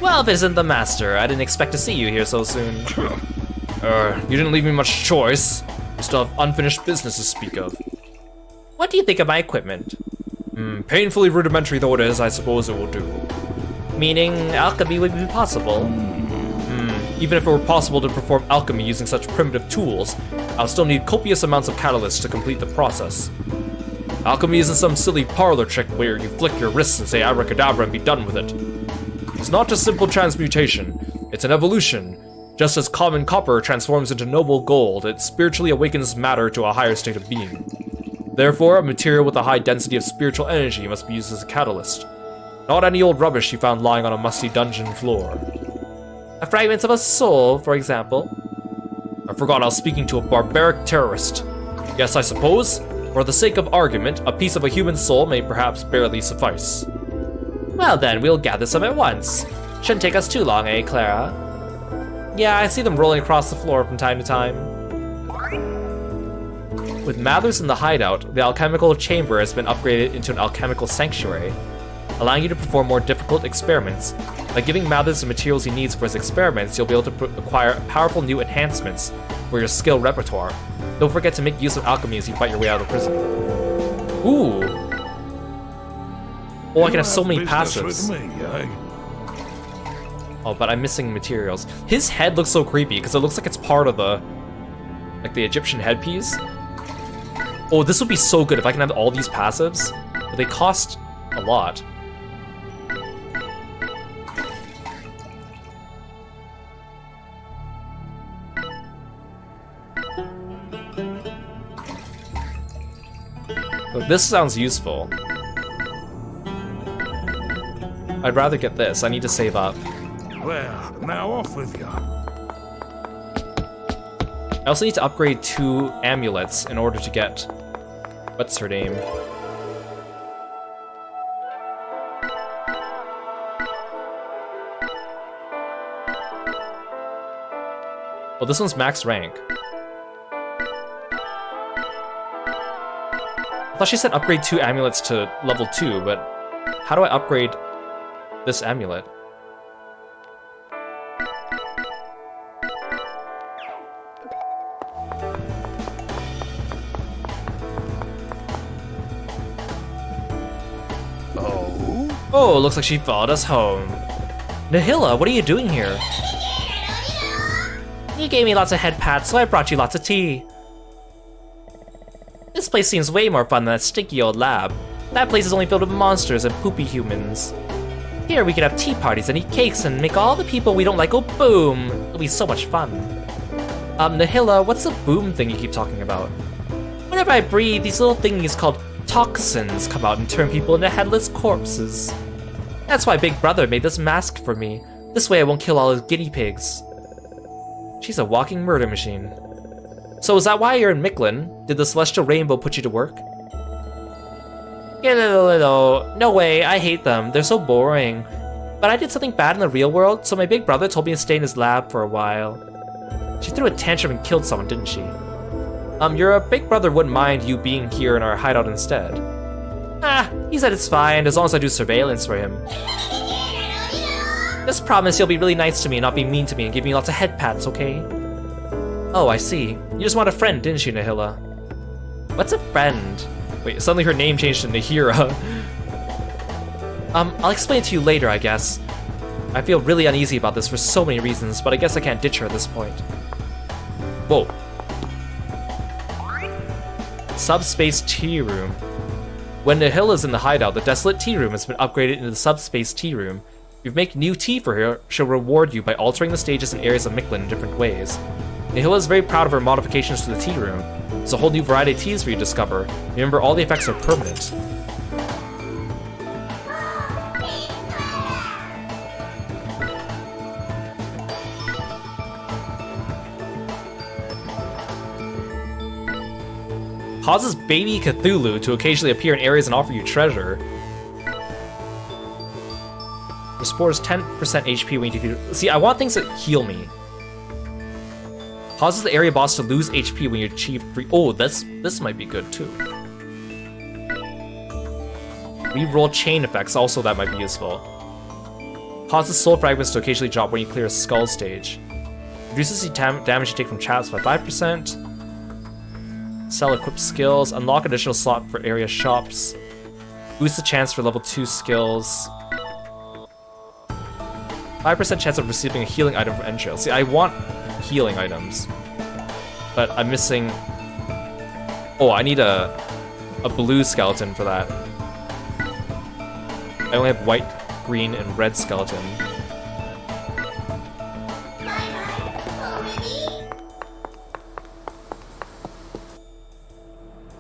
Well, Vincent the Master, I didn't expect to see you here so soon. You didn't leave me much choice. You still have unfinished business to speak of. What do you think of my equipment? Painfully rudimentary though it is, I suppose it will do. Meaning, alchemy would be possible. Even if it were possible to perform alchemy using such primitive tools, I'll still need copious amounts of catalysts to complete the process. Alchemy isn't some silly parlor trick where you flick your wrists and say abracadabra and be done with it. It's not just simple transmutation, it's an evolution. Just as common copper transforms into noble gold, it spiritually awakens matter to a higher state of being. Therefore, a material with a high density of spiritual energy must be used as a catalyst. Not any old rubbish you found lying on a musty dungeon floor. A fragment of a soul, for example. I forgot I was speaking to a barbaric terrorist. Yes, I suppose, for the sake of argument, a piece of a human soul may perhaps barely suffice. Well then, we'll gather some at once. Shouldn't take us too long, eh, Clara? Yeah, I see them rolling across the floor from time to time. With Mathers in the hideout, the alchemical chamber has been upgraded into an alchemical sanctuary, allowing you to perform more difficult experiments. By giving Mathers the materials he needs for his experiments, you'll be able to acquire powerful new enhancements for your skill repertoire. Don't forget to make use of alchemy as you fight your way out of prison. Ooh! Oh, I can have so many passives. Oh, but I'm missing materials. His head looks so creepy because it looks like it's part of the Egyptian headpiece. Oh, this would be so good if I can have all these passives, but they cost a lot. Look, this sounds useful. I'd rather get this. I need to save up. Well, now off with you. I also need to upgrade 2 amulets in order to get... what's her name? Well, this one's max rank. I thought she said upgrade 2 amulets to level 2, but how do I upgrade this amulet? Oh, looks like she followed us home. Nihila, what are you doing here? You gave me lots of head pats, so I brought you lots of tea. This place seems way more fun than that stinky old lab. That place is only filled with monsters and poopy humans. Here we can have tea parties and eat cakes and make all the people we don't like go boom. It'll be so much fun. Nahila, what's the boom thing you keep talking about? Whenever I breathe, these little thingies called toxins come out and turn people into headless corpses. That's why Big Brother made this mask for me. This way I won't kill all his guinea pigs. She's a walking murder machine. So is that why you're in Micklin? Did the Celestial Rainbow put you to work? No way, I hate them. They're so boring. But I did something bad in the real world, so my big brother told me to stay in his lab for a while. She threw a tantrum and killed someone, didn't she? Your big brother wouldn't mind you being here in our hideout instead. He said it's fine, as long as I do surveillance for him. Just promise you'll be really nice to me and not be mean to me and give me lots of head pats, okay? Oh, I see. You just want a friend, didn't you, Nahila? What's a friend? Wait, suddenly her name changed to Nahira. I'll explain it to you later, I guess. I feel really uneasy about this for so many reasons, but I guess I can't ditch her at this point. Whoa. Subspace tea room. When Nahila's in the hideout, the desolate tea room has been upgraded into the subspace tea room. If you make new tea for her, she'll reward you by altering the stages and areas of Micklin in different ways. Nahila is very proud of her modifications to the tea room. There's a whole new variety of teas for you to discover. Remember, all the effects are permanent. Causes baby Cthulhu to occasionally appear in areas and offer you treasure. Restores 10% HP when you defeat. See, I want things that heal me. Causes the area boss to lose HP when you achieve 3. Oh, this might be good too. Reroll chain effects, also that might be useful. Causes soul fragments to occasionally drop when you clear a skull stage. Reduces the damage you take from traps by 5%. Sell equipped skills. Unlock additional slot for area shops. Boost the chance for level 2 skills. 5% chance of receiving a healing item from entrails. See, I want healing items, but I'm missing. Oh, I need a blue skeleton for that. I only have white, green, and red skeleton.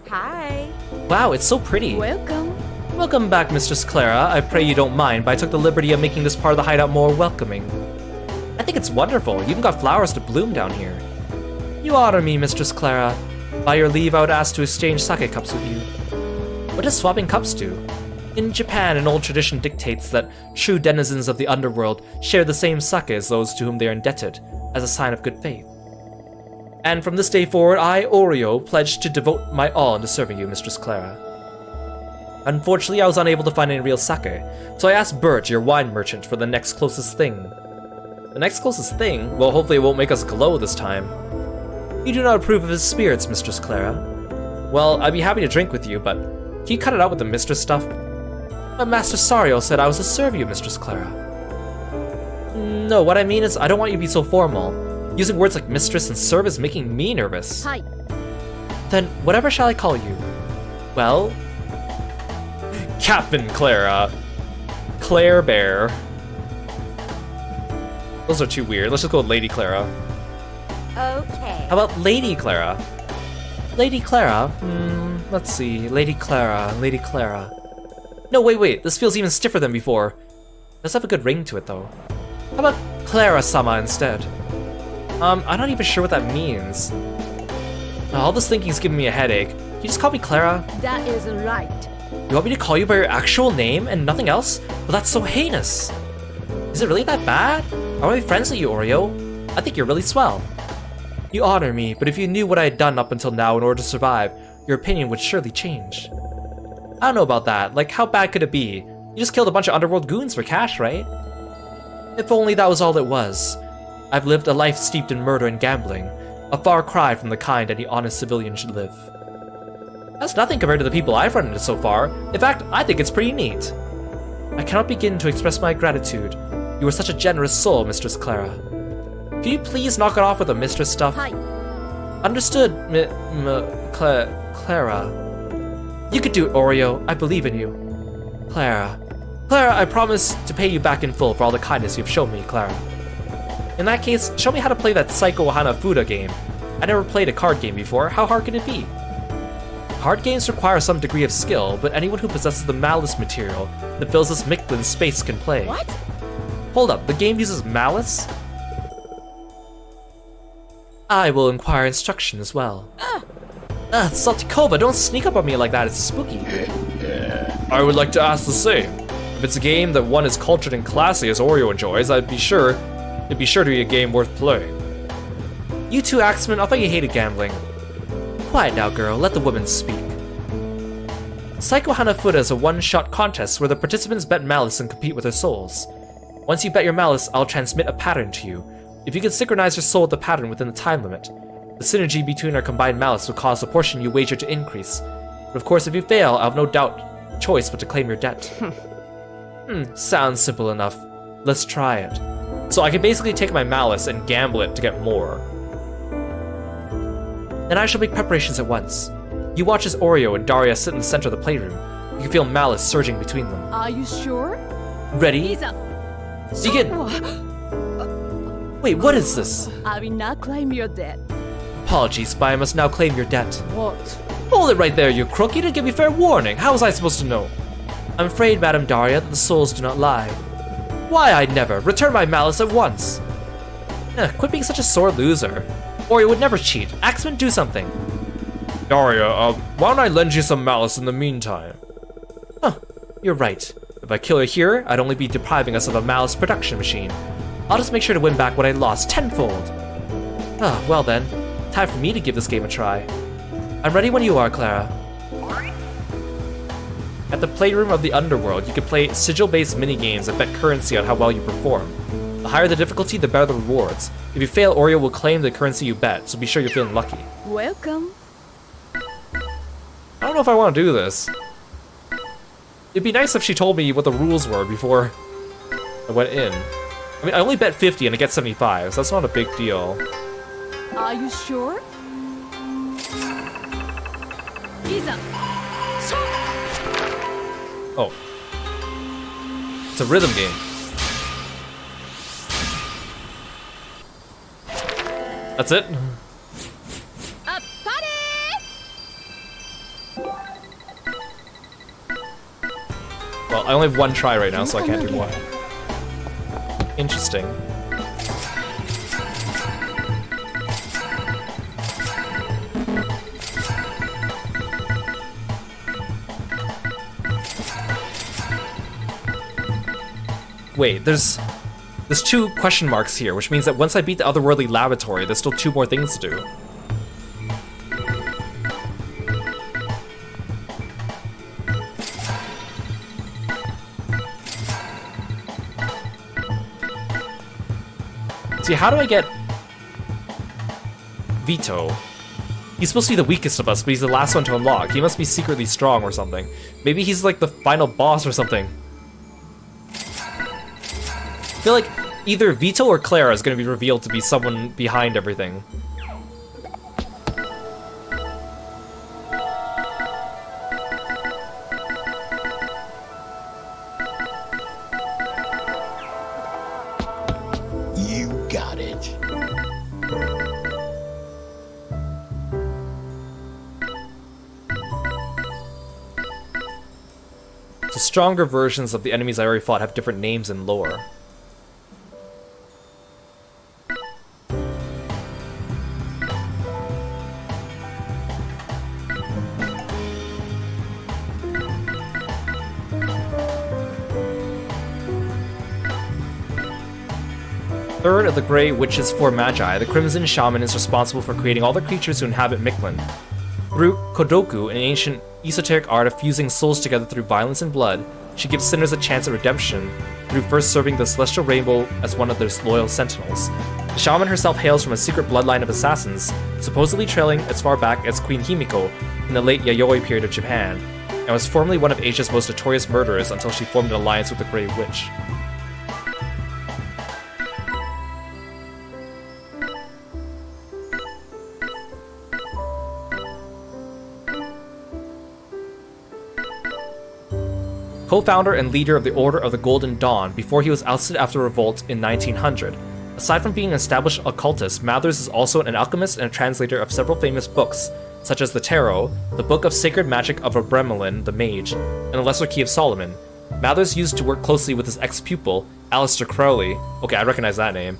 Hi. Wow, it's so pretty. Welcome. Welcome back, Mistress Clara. I pray you don't mind, but I took the liberty of making this part of the hideout more welcoming. I think it's wonderful. You even got flowers to bloom down here. You honor me, Mistress Clara. By your leave, I would ask to exchange sake cups with you. What does swapping cups do? In Japan, an old tradition dictates that true denizens of the underworld share the same sake as those to whom they are indebted, as a sign of good faith. And from this day forward, I, Oreo, pledge to devote my all into serving you, Mistress Clara. Unfortunately, I was unable to find any real sake, so I asked Bert, your wine merchant, for the next closest thing. The next closest thing? Well, hopefully it won't make us glow this time. You do not approve of his spirits, Mistress Clara. Well, I'd be happy to drink with you, but can you cut it out with the mistress stuff? But Master Sario said I was to serve you, Mistress Clara. No, what I mean is I don't want you to be so formal. Using words like mistress and serve is making me nervous. Hi. Then, whatever shall I call you? Well... Captain Clara. Claire Bear. Those are too weird. Let's just go with Lady Clara. Okay. How about Lady Clara? Lady Clara? Let's see. Lady Clara. Lady Clara. No, wait. This feels even stiffer than before. Does have a good ring to it, though. How about Clara-sama instead? I'm not even sure what that means. All this thinking's giving me a headache. Can you just call me Clara? That is right. You want me to call you by your actual name and nothing else? Well, that's so heinous. Is it really that bad? I want to be friends with you, Oreo. I think you're really swell. You honor me, but if you knew what I had done up until now in order to survive, your opinion would surely change. I don't know about that. Like, how bad could it be? You just killed a bunch of underworld goons for cash, right? If only that was all it was. I've lived a life steeped in murder and gambling, a far cry from the kind any honest civilian should live. That's nothing compared to the people I've run into so far. In fact, I think it's pretty neat. I cannot begin to express my gratitude. You are such a generous soul, Mistress Clara. Can Do you please knock it off with the mistress stuff? Hi. Understood, Clara. You could do it, Oreo. I believe in you. Clara, I promise to pay you back in full for all the kindness you've shown me, Clara. In that case, show me how to play that Psycho Hanafuda game. I never played a card game before. How hard can it be? Card games require some degree of skill, but anyone who possesses the malice material that fills this Mictlin space can play. What? Hold up, the game uses malice? I will inquire instruction as well. Saltikova, don't sneak up on me like that, it's spooky. I would like to ask the same. If it's a game that one as cultured and classy as Oreo enjoys, it'd be sure to be a game worth playing. You two axemen, I thought you hated gambling. Quiet now, girl, let the woman speak. Psycho Hanafuda is a one-shot contest where the participants bet malice and compete with their souls. Once you bet your malice, I'll transmit a pattern to you. If you can synchronize your soul with the pattern within the time limit, the synergy between our combined malice will cause the portion you wager to increase. But of course, if you fail, I'll have no choice but to claim your debt. Sounds simple enough. Let's try it. So I can basically take my malice and gamble it to get more. Then I shall make preparations at once. You watch as Oreo and Daria sit in the center of the playroom. You can feel malice surging between them. Are you sure? Ready? Begin! Wait, what is this? I will not claim your debt. Apologies, but I must now claim your debt. What? Hold it right there, you crook! You didn't give me fair warning! How was I supposed to know? I'm afraid, Madame Daria, that the souls do not lie. Why, I'd never! Return my malice at once! Quit being such a sore loser. Oreo would never cheat. Axeman, do something. Daria, why don't I lend you some malice in the meantime? You're right. If I kill her here, I'd only be depriving us of a malice production machine. I'll just make sure to win back what I lost tenfold. Well then. Time for me to give this game a try. I'm ready when you are, Clara. At the Playroom of the Underworld, you can play sigil-based mini-games that bet currency on how well you perform. The higher the difficulty, the better the rewards. If you fail, Oreo will claim the currency you bet, so be sure you're feeling lucky. Welcome. I don't know if I want to do this. It'd be nice if she told me what the rules were before I went in. I mean, I only bet 50 and I get 75, so that's not a big deal. Are you sure? Oh. It's a rhythm game. That's it? Well, I only have one try right now, so I can't do more. Interesting. Wait, there's two question marks here, which means that once I beat the otherworldly laboratory, there's still 2 more things to do. See, how do I get Vito? He's supposed to be the weakest of us, but he's the last one to unlock. He must be secretly strong or something. Maybe he's like the final boss or something. I feel like either Vito or Clara is going to be revealed to be someone behind everything. You got it. So stronger versions of the enemies I already fought have different names and lore. Third of the Grey Witch's 4 Magi, the Crimson Shaman is responsible for creating all the creatures who inhabit Mictlin. Through Kodoku, an ancient esoteric art of fusing souls together through violence and blood, she gives sinners a chance at redemption through first serving the Celestial Rainbow as one of their loyal sentinels. The shaman herself hails from a secret bloodline of assassins, supposedly trailing as far back as Queen Himiko in the late Yayoi period of Japan, and was formerly one of Asia's most notorious murderers until she formed an alliance with the Grey Witch. co-founder and leader of the Order of the Golden Dawn before he was ousted after a revolt in 1900. Aside from being an established occultist, Mathers is also an alchemist and a translator of several famous books, such as the Tarot, the Book of Sacred Magic of Abramelin the Mage, and the Lesser Key of Solomon. Mathers used to work closely with his ex-pupil, Aleister Crowley. Okay, I recognize that name.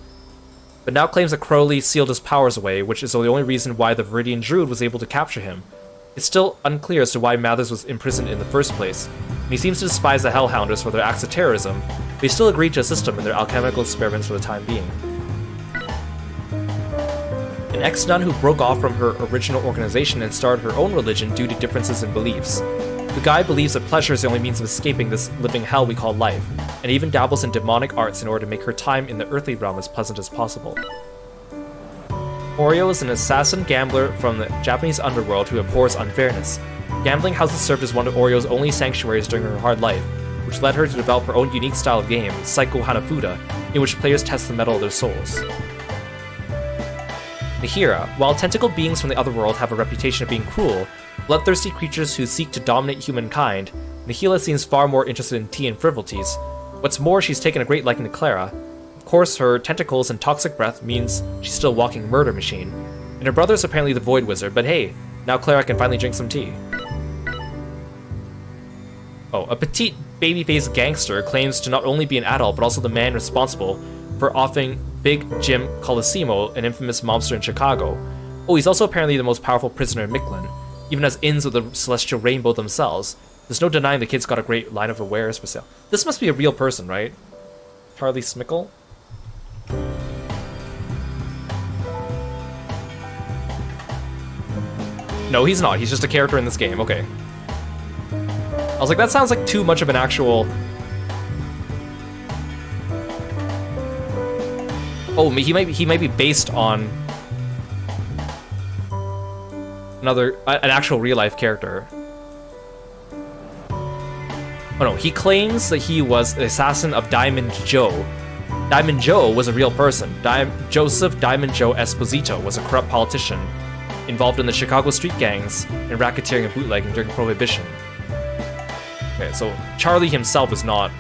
But now claims that Crowley sealed his powers away, which is the only reason why the Viridian Druid was able to capture him. It's still unclear as to why Mathers was imprisoned in the first place, and he seems to despise the Hellhounders for their acts of terrorism, but he still agreed to assist them in their alchemical experiments for the time being. An ex-nun who broke off from her original organization and started her own religion due to differences in beliefs. The guy believes that pleasure is the only means of escaping this living hell we call life, and even dabbles in demonic arts in order to make her time in the earthly realm as pleasant as possible. Oreo is an assassin gambler from the Japanese underworld who abhors unfairness. Gambling houses served as one of Oreo's only sanctuaries during her hard life, which led her to develop her own unique style of game, Psycho Hanafuda, in which players test the mettle of their souls. Nihira. While tentacle beings from the otherworld have a reputation of being cruel, bloodthirsty creatures who seek to dominate humankind, Nihila seems far more interested in tea and frivolities. What's more, she's taken a great liking to Clara. Of course, her tentacles and toxic breath means she's still a walking murder machine. And her brother's apparently the Void Wizard, but hey, now Clara can finally drink some tea. Oh, a petite, baby-faced gangster claims to not only be an adult, but also the man responsible for offing Big Jim Colosimo, an infamous mobster in Chicago. Oh, he's also apparently the most powerful prisoner in Mictlan, even has inns with the Celestial Rainbow themselves. There's no denying the kid's got a great line of wares for sale. This must be a real person, right? Charlie Smickle? No, he's not. He's just a character in this game. Okay. I was like, that sounds like too much of an actual... Oh, he might be based on an actual real life character. Oh no, he claims that he was the assassin of Diamond Joe. Diamond Joe was a real person. Joseph Diamond Joe Esposito was a corrupt politician involved in the Chicago street gangs and racketeering and bootlegging during Prohibition. Okay, so Charlie himself is not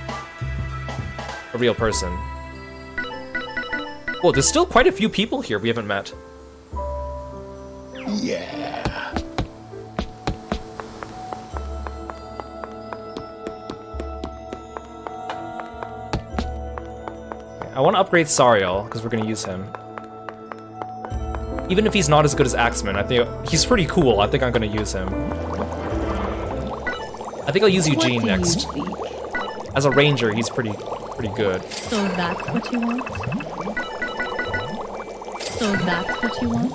a real person. Well, there's still quite a few people here we haven't met. Yeah. I want to upgrade Sariel, because we're going to use him. Even if he's not as good as Axeman, I think he's pretty cool. I think I'm going to use him. I think I'll use Eugene next. As a ranger, he's pretty good. So that's what you want? So that's what you want?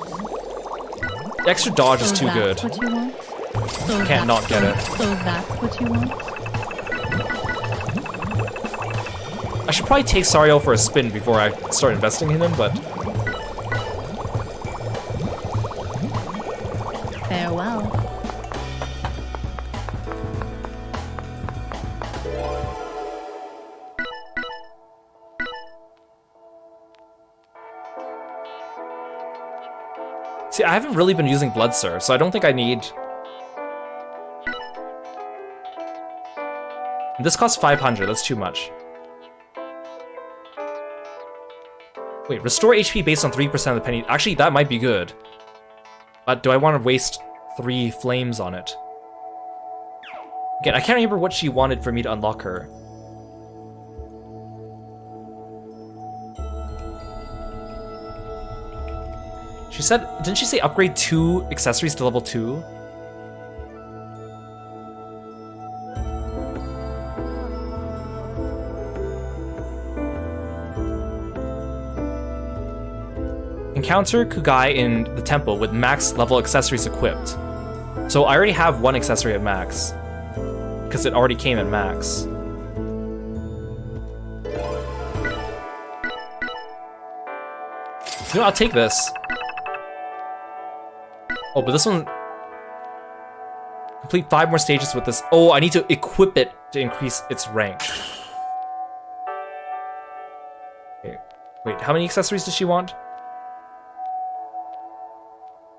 The extra dodge is too good. What you want? So Can't not get it. So that's what you want? I should probably take Sariel for a spin before I start investing in him, but... Farewell. See, I haven't really been using Bloodser, so I don't think I need... This costs 500, that's too much. Wait, restore HP based on 3% of the penny. Actually, that might be good. But do I want to waste 3 flames on it? Again, I can't remember what she wanted for me to unlock her. She said, didn't she say upgrade 2 accessories to level 2? Encounter Kugai in the temple with max level accessories equipped. So I already have 1 accessory at max, because it already came at max. You know, I'll take this. Oh, but this one... Complete 5 more stages with this. Oh, I need to equip it to increase its rank. Okay. Wait, how many accessories does she want?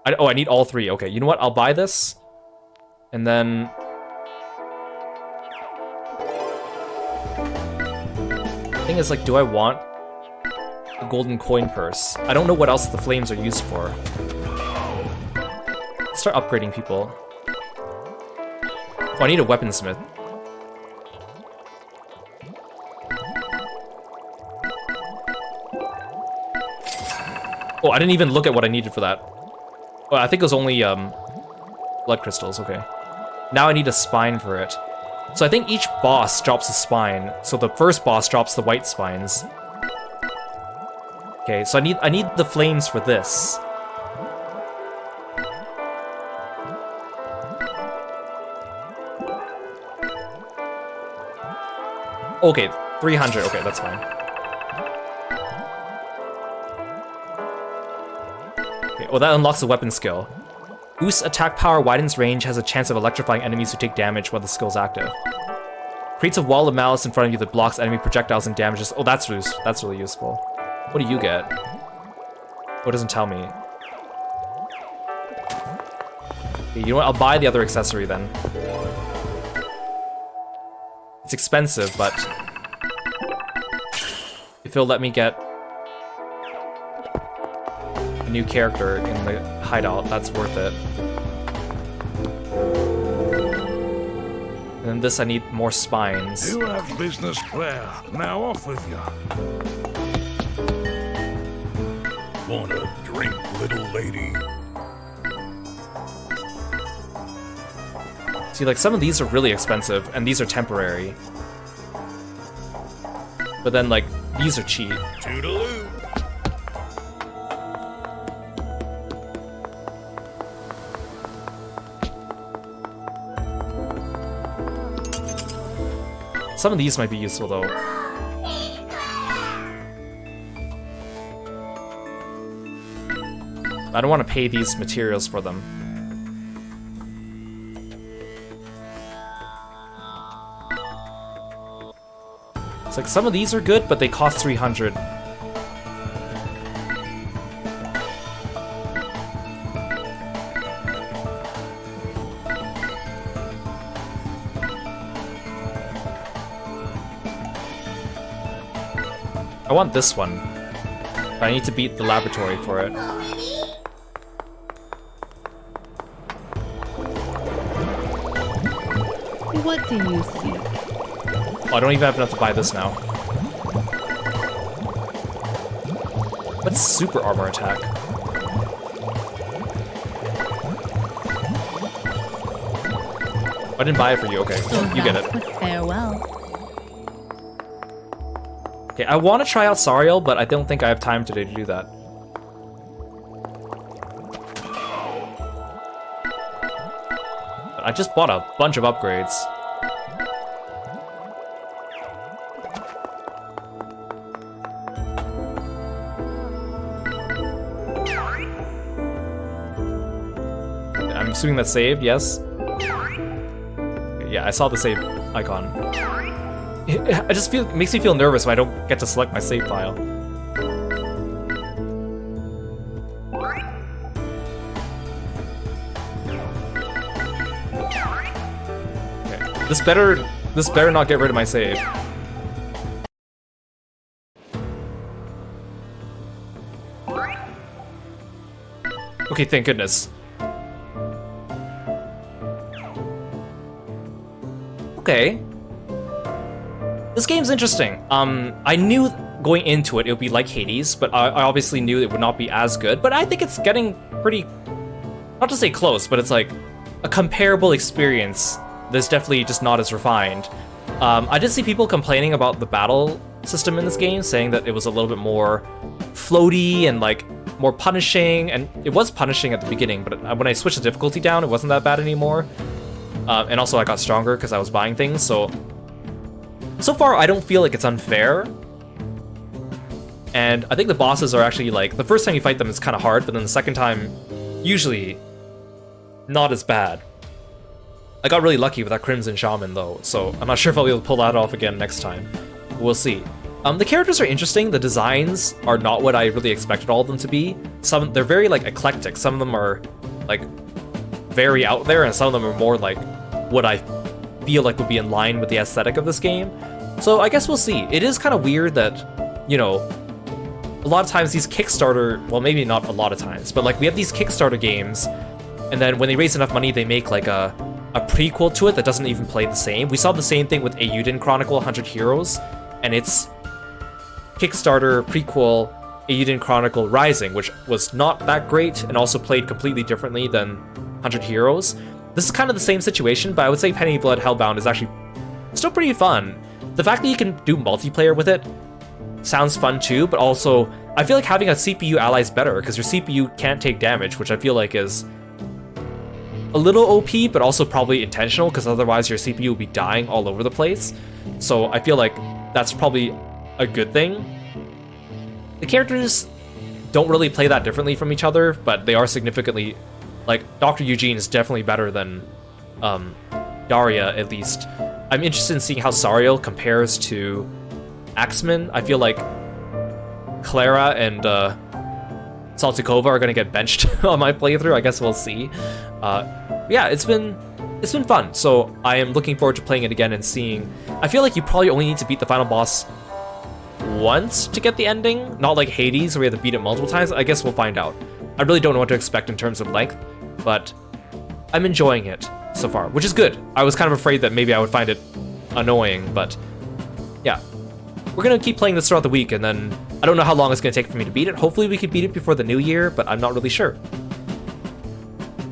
I need all 3. Okay, you know what? I'll buy this. And then... thing is, like, do I want a golden coin purse? I don't know what else the flames are used for. Let's start upgrading people. Oh, I need a weaponsmith. Oh, I didn't even look at what I needed for that. Oh, I think it was only blood crystals, okay. Now I need a spine for it. So I think each boss drops a spine. So the first boss drops the white spines. Okay, so I need the flames for this. Okay, 300. Okay, that's fine. Okay, well, that unlocks the weapon skill. Boosts attack power, widens range, has a chance of electrifying enemies who take damage while the skill's active. Creates a wall of malice in front of you that blocks enemy projectiles and damages. Oh, that's really useful. What do you get? Oh, it doesn't tell me. Okay, you know what? I'll buy the other accessory then. It's expensive, but if it'll let me get a new character in the hideout, that's worth it. And then this, I need more spines. You have business clear. Now off with you. Wanna drink, little lady? See, like, some of these are really expensive, and these are temporary. But then, like, these are cheap. Toodaloo. Some of these might be useful, though. I don't want to pay these materials for them. It's like some of these are good, but they cost 300. I want this one, but I need to beat the laboratory for it. What do you seek? Oh, I don't even have enough to buy this now. What's super armor attack? I didn't buy it for you. Okay, So you get it. that's with farewell. Okay, I want to try out Sariel, but I don't think I have time today to do that. But I just bought a bunch of upgrades. I'm assuming that's saved, yes? Okay, yeah, I saw the save icon. I just feel, it makes me feel nervous when I don't get to select my save file. Okay. This better not get rid of my save. Okay, thank goodness. Okay. This game's interesting. I knew going into it would be like Hades, but I obviously knew it would not be as good. But I think it's getting pretty, not to say close, but it's like a comparable experience that's definitely just not as refined. I did see people complaining about the battle system in this game, saying that it was a little bit more floaty and like more punishing, and it was punishing at the beginning, but when I switched the difficulty down, it wasn't that bad anymore. And also I got stronger because I was buying things, so far I don't feel like it's unfair. And I think the bosses are actually like, the first time you fight them is kind of hard, but then the second time, usually not as bad. I got really lucky with that Crimson Shaman though, so I'm not sure if I'll be able to pull that off again next time. We'll see. The characters are interesting, the designs are not what I really expected all of them to be. They're very like eclectic, some of them are like very out there, and some of them are more like what I feel like would be in line with the aesthetic of this game. So I guess we'll see. It is kind of weird that, you know, a lot of times these Kickstarter, well, maybe not a lot of times, but like we have these Kickstarter games, and then when they raise enough money, they make like a prequel to it that doesn't even play the same. We saw the same thing with Eiyuden Chronicle 100 Heroes, and it's Kickstarter prequel Eiyuden Chronicle Rising, which was not that great and also played completely differently than 100 Heroes. This is kind of the same situation, but I would say Penny Blood Hellbound is actually still pretty fun. The fact that you can do multiplayer with it sounds fun too, but also I feel like having a CPU ally is better because your CPU can't take damage, which I feel like is a little OP, but also probably intentional because otherwise your CPU will be dying all over the place. So I feel like that's probably a good thing. The characters don't really play that differently from each other, but they are significantly, like, Dr. Eugene is definitely better than Daria, at least. I'm interested in seeing how Sariel compares to Axeman. I feel like Clara and Saltikova are gonna get benched on my playthrough. I guess we'll see. Yeah, it's been fun. So I am looking forward to playing it again and seeing. I feel like you probably only need to beat the final boss once to get the ending, not like Hades where you have to beat it multiple times. I guess we'll find out. I really don't know what to expect in terms of length, but I'm enjoying it so far, which is good. I was kind of afraid that maybe I would find it annoying, but yeah. We're gonna keep playing this throughout the week, and then I don't know how long it's gonna take for me to beat it. Hopefully we could beat it before the new year, but I'm not really sure.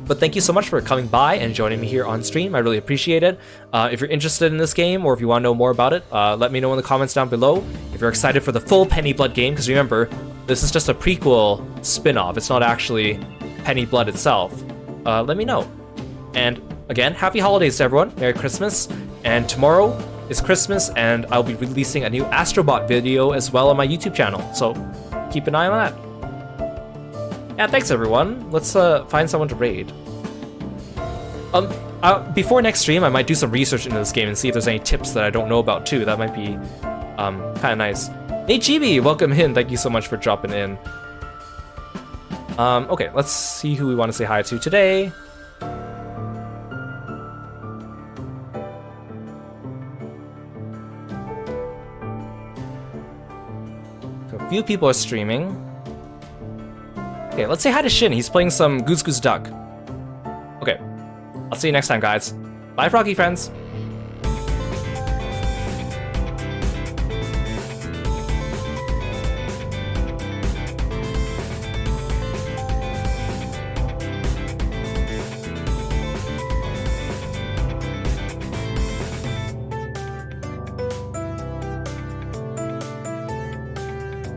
But thank you so much for coming by and joining me here on stream. I really appreciate it. If you're interested in this game, or if you want to know more about it, let me know in the comments down below. If you're excited for the full Penny Blood game, because remember, this is just a prequel spin-off. It's not actually Penny Blood itself. Let me know. And again, happy holidays to everyone. Merry Christmas. And tomorrow is Christmas, and I'll be releasing a new Astrobot video as well on my YouTube channel. So keep an eye on that. Yeah, thanks everyone. Let's find someone to raid. Before next stream, I might do some research into this game and see if there's any tips that I don't know about too. That might be kind of nice. Nate Chibi, welcome in. Thank you so much for dropping in. Okay, let's see who we want to say hi to today. So a few people are streaming. Okay, let's say hi to Shin. He's playing some Goose Goose Duck. Okay, I'll see you next time, guys. Bye, Froggy friends.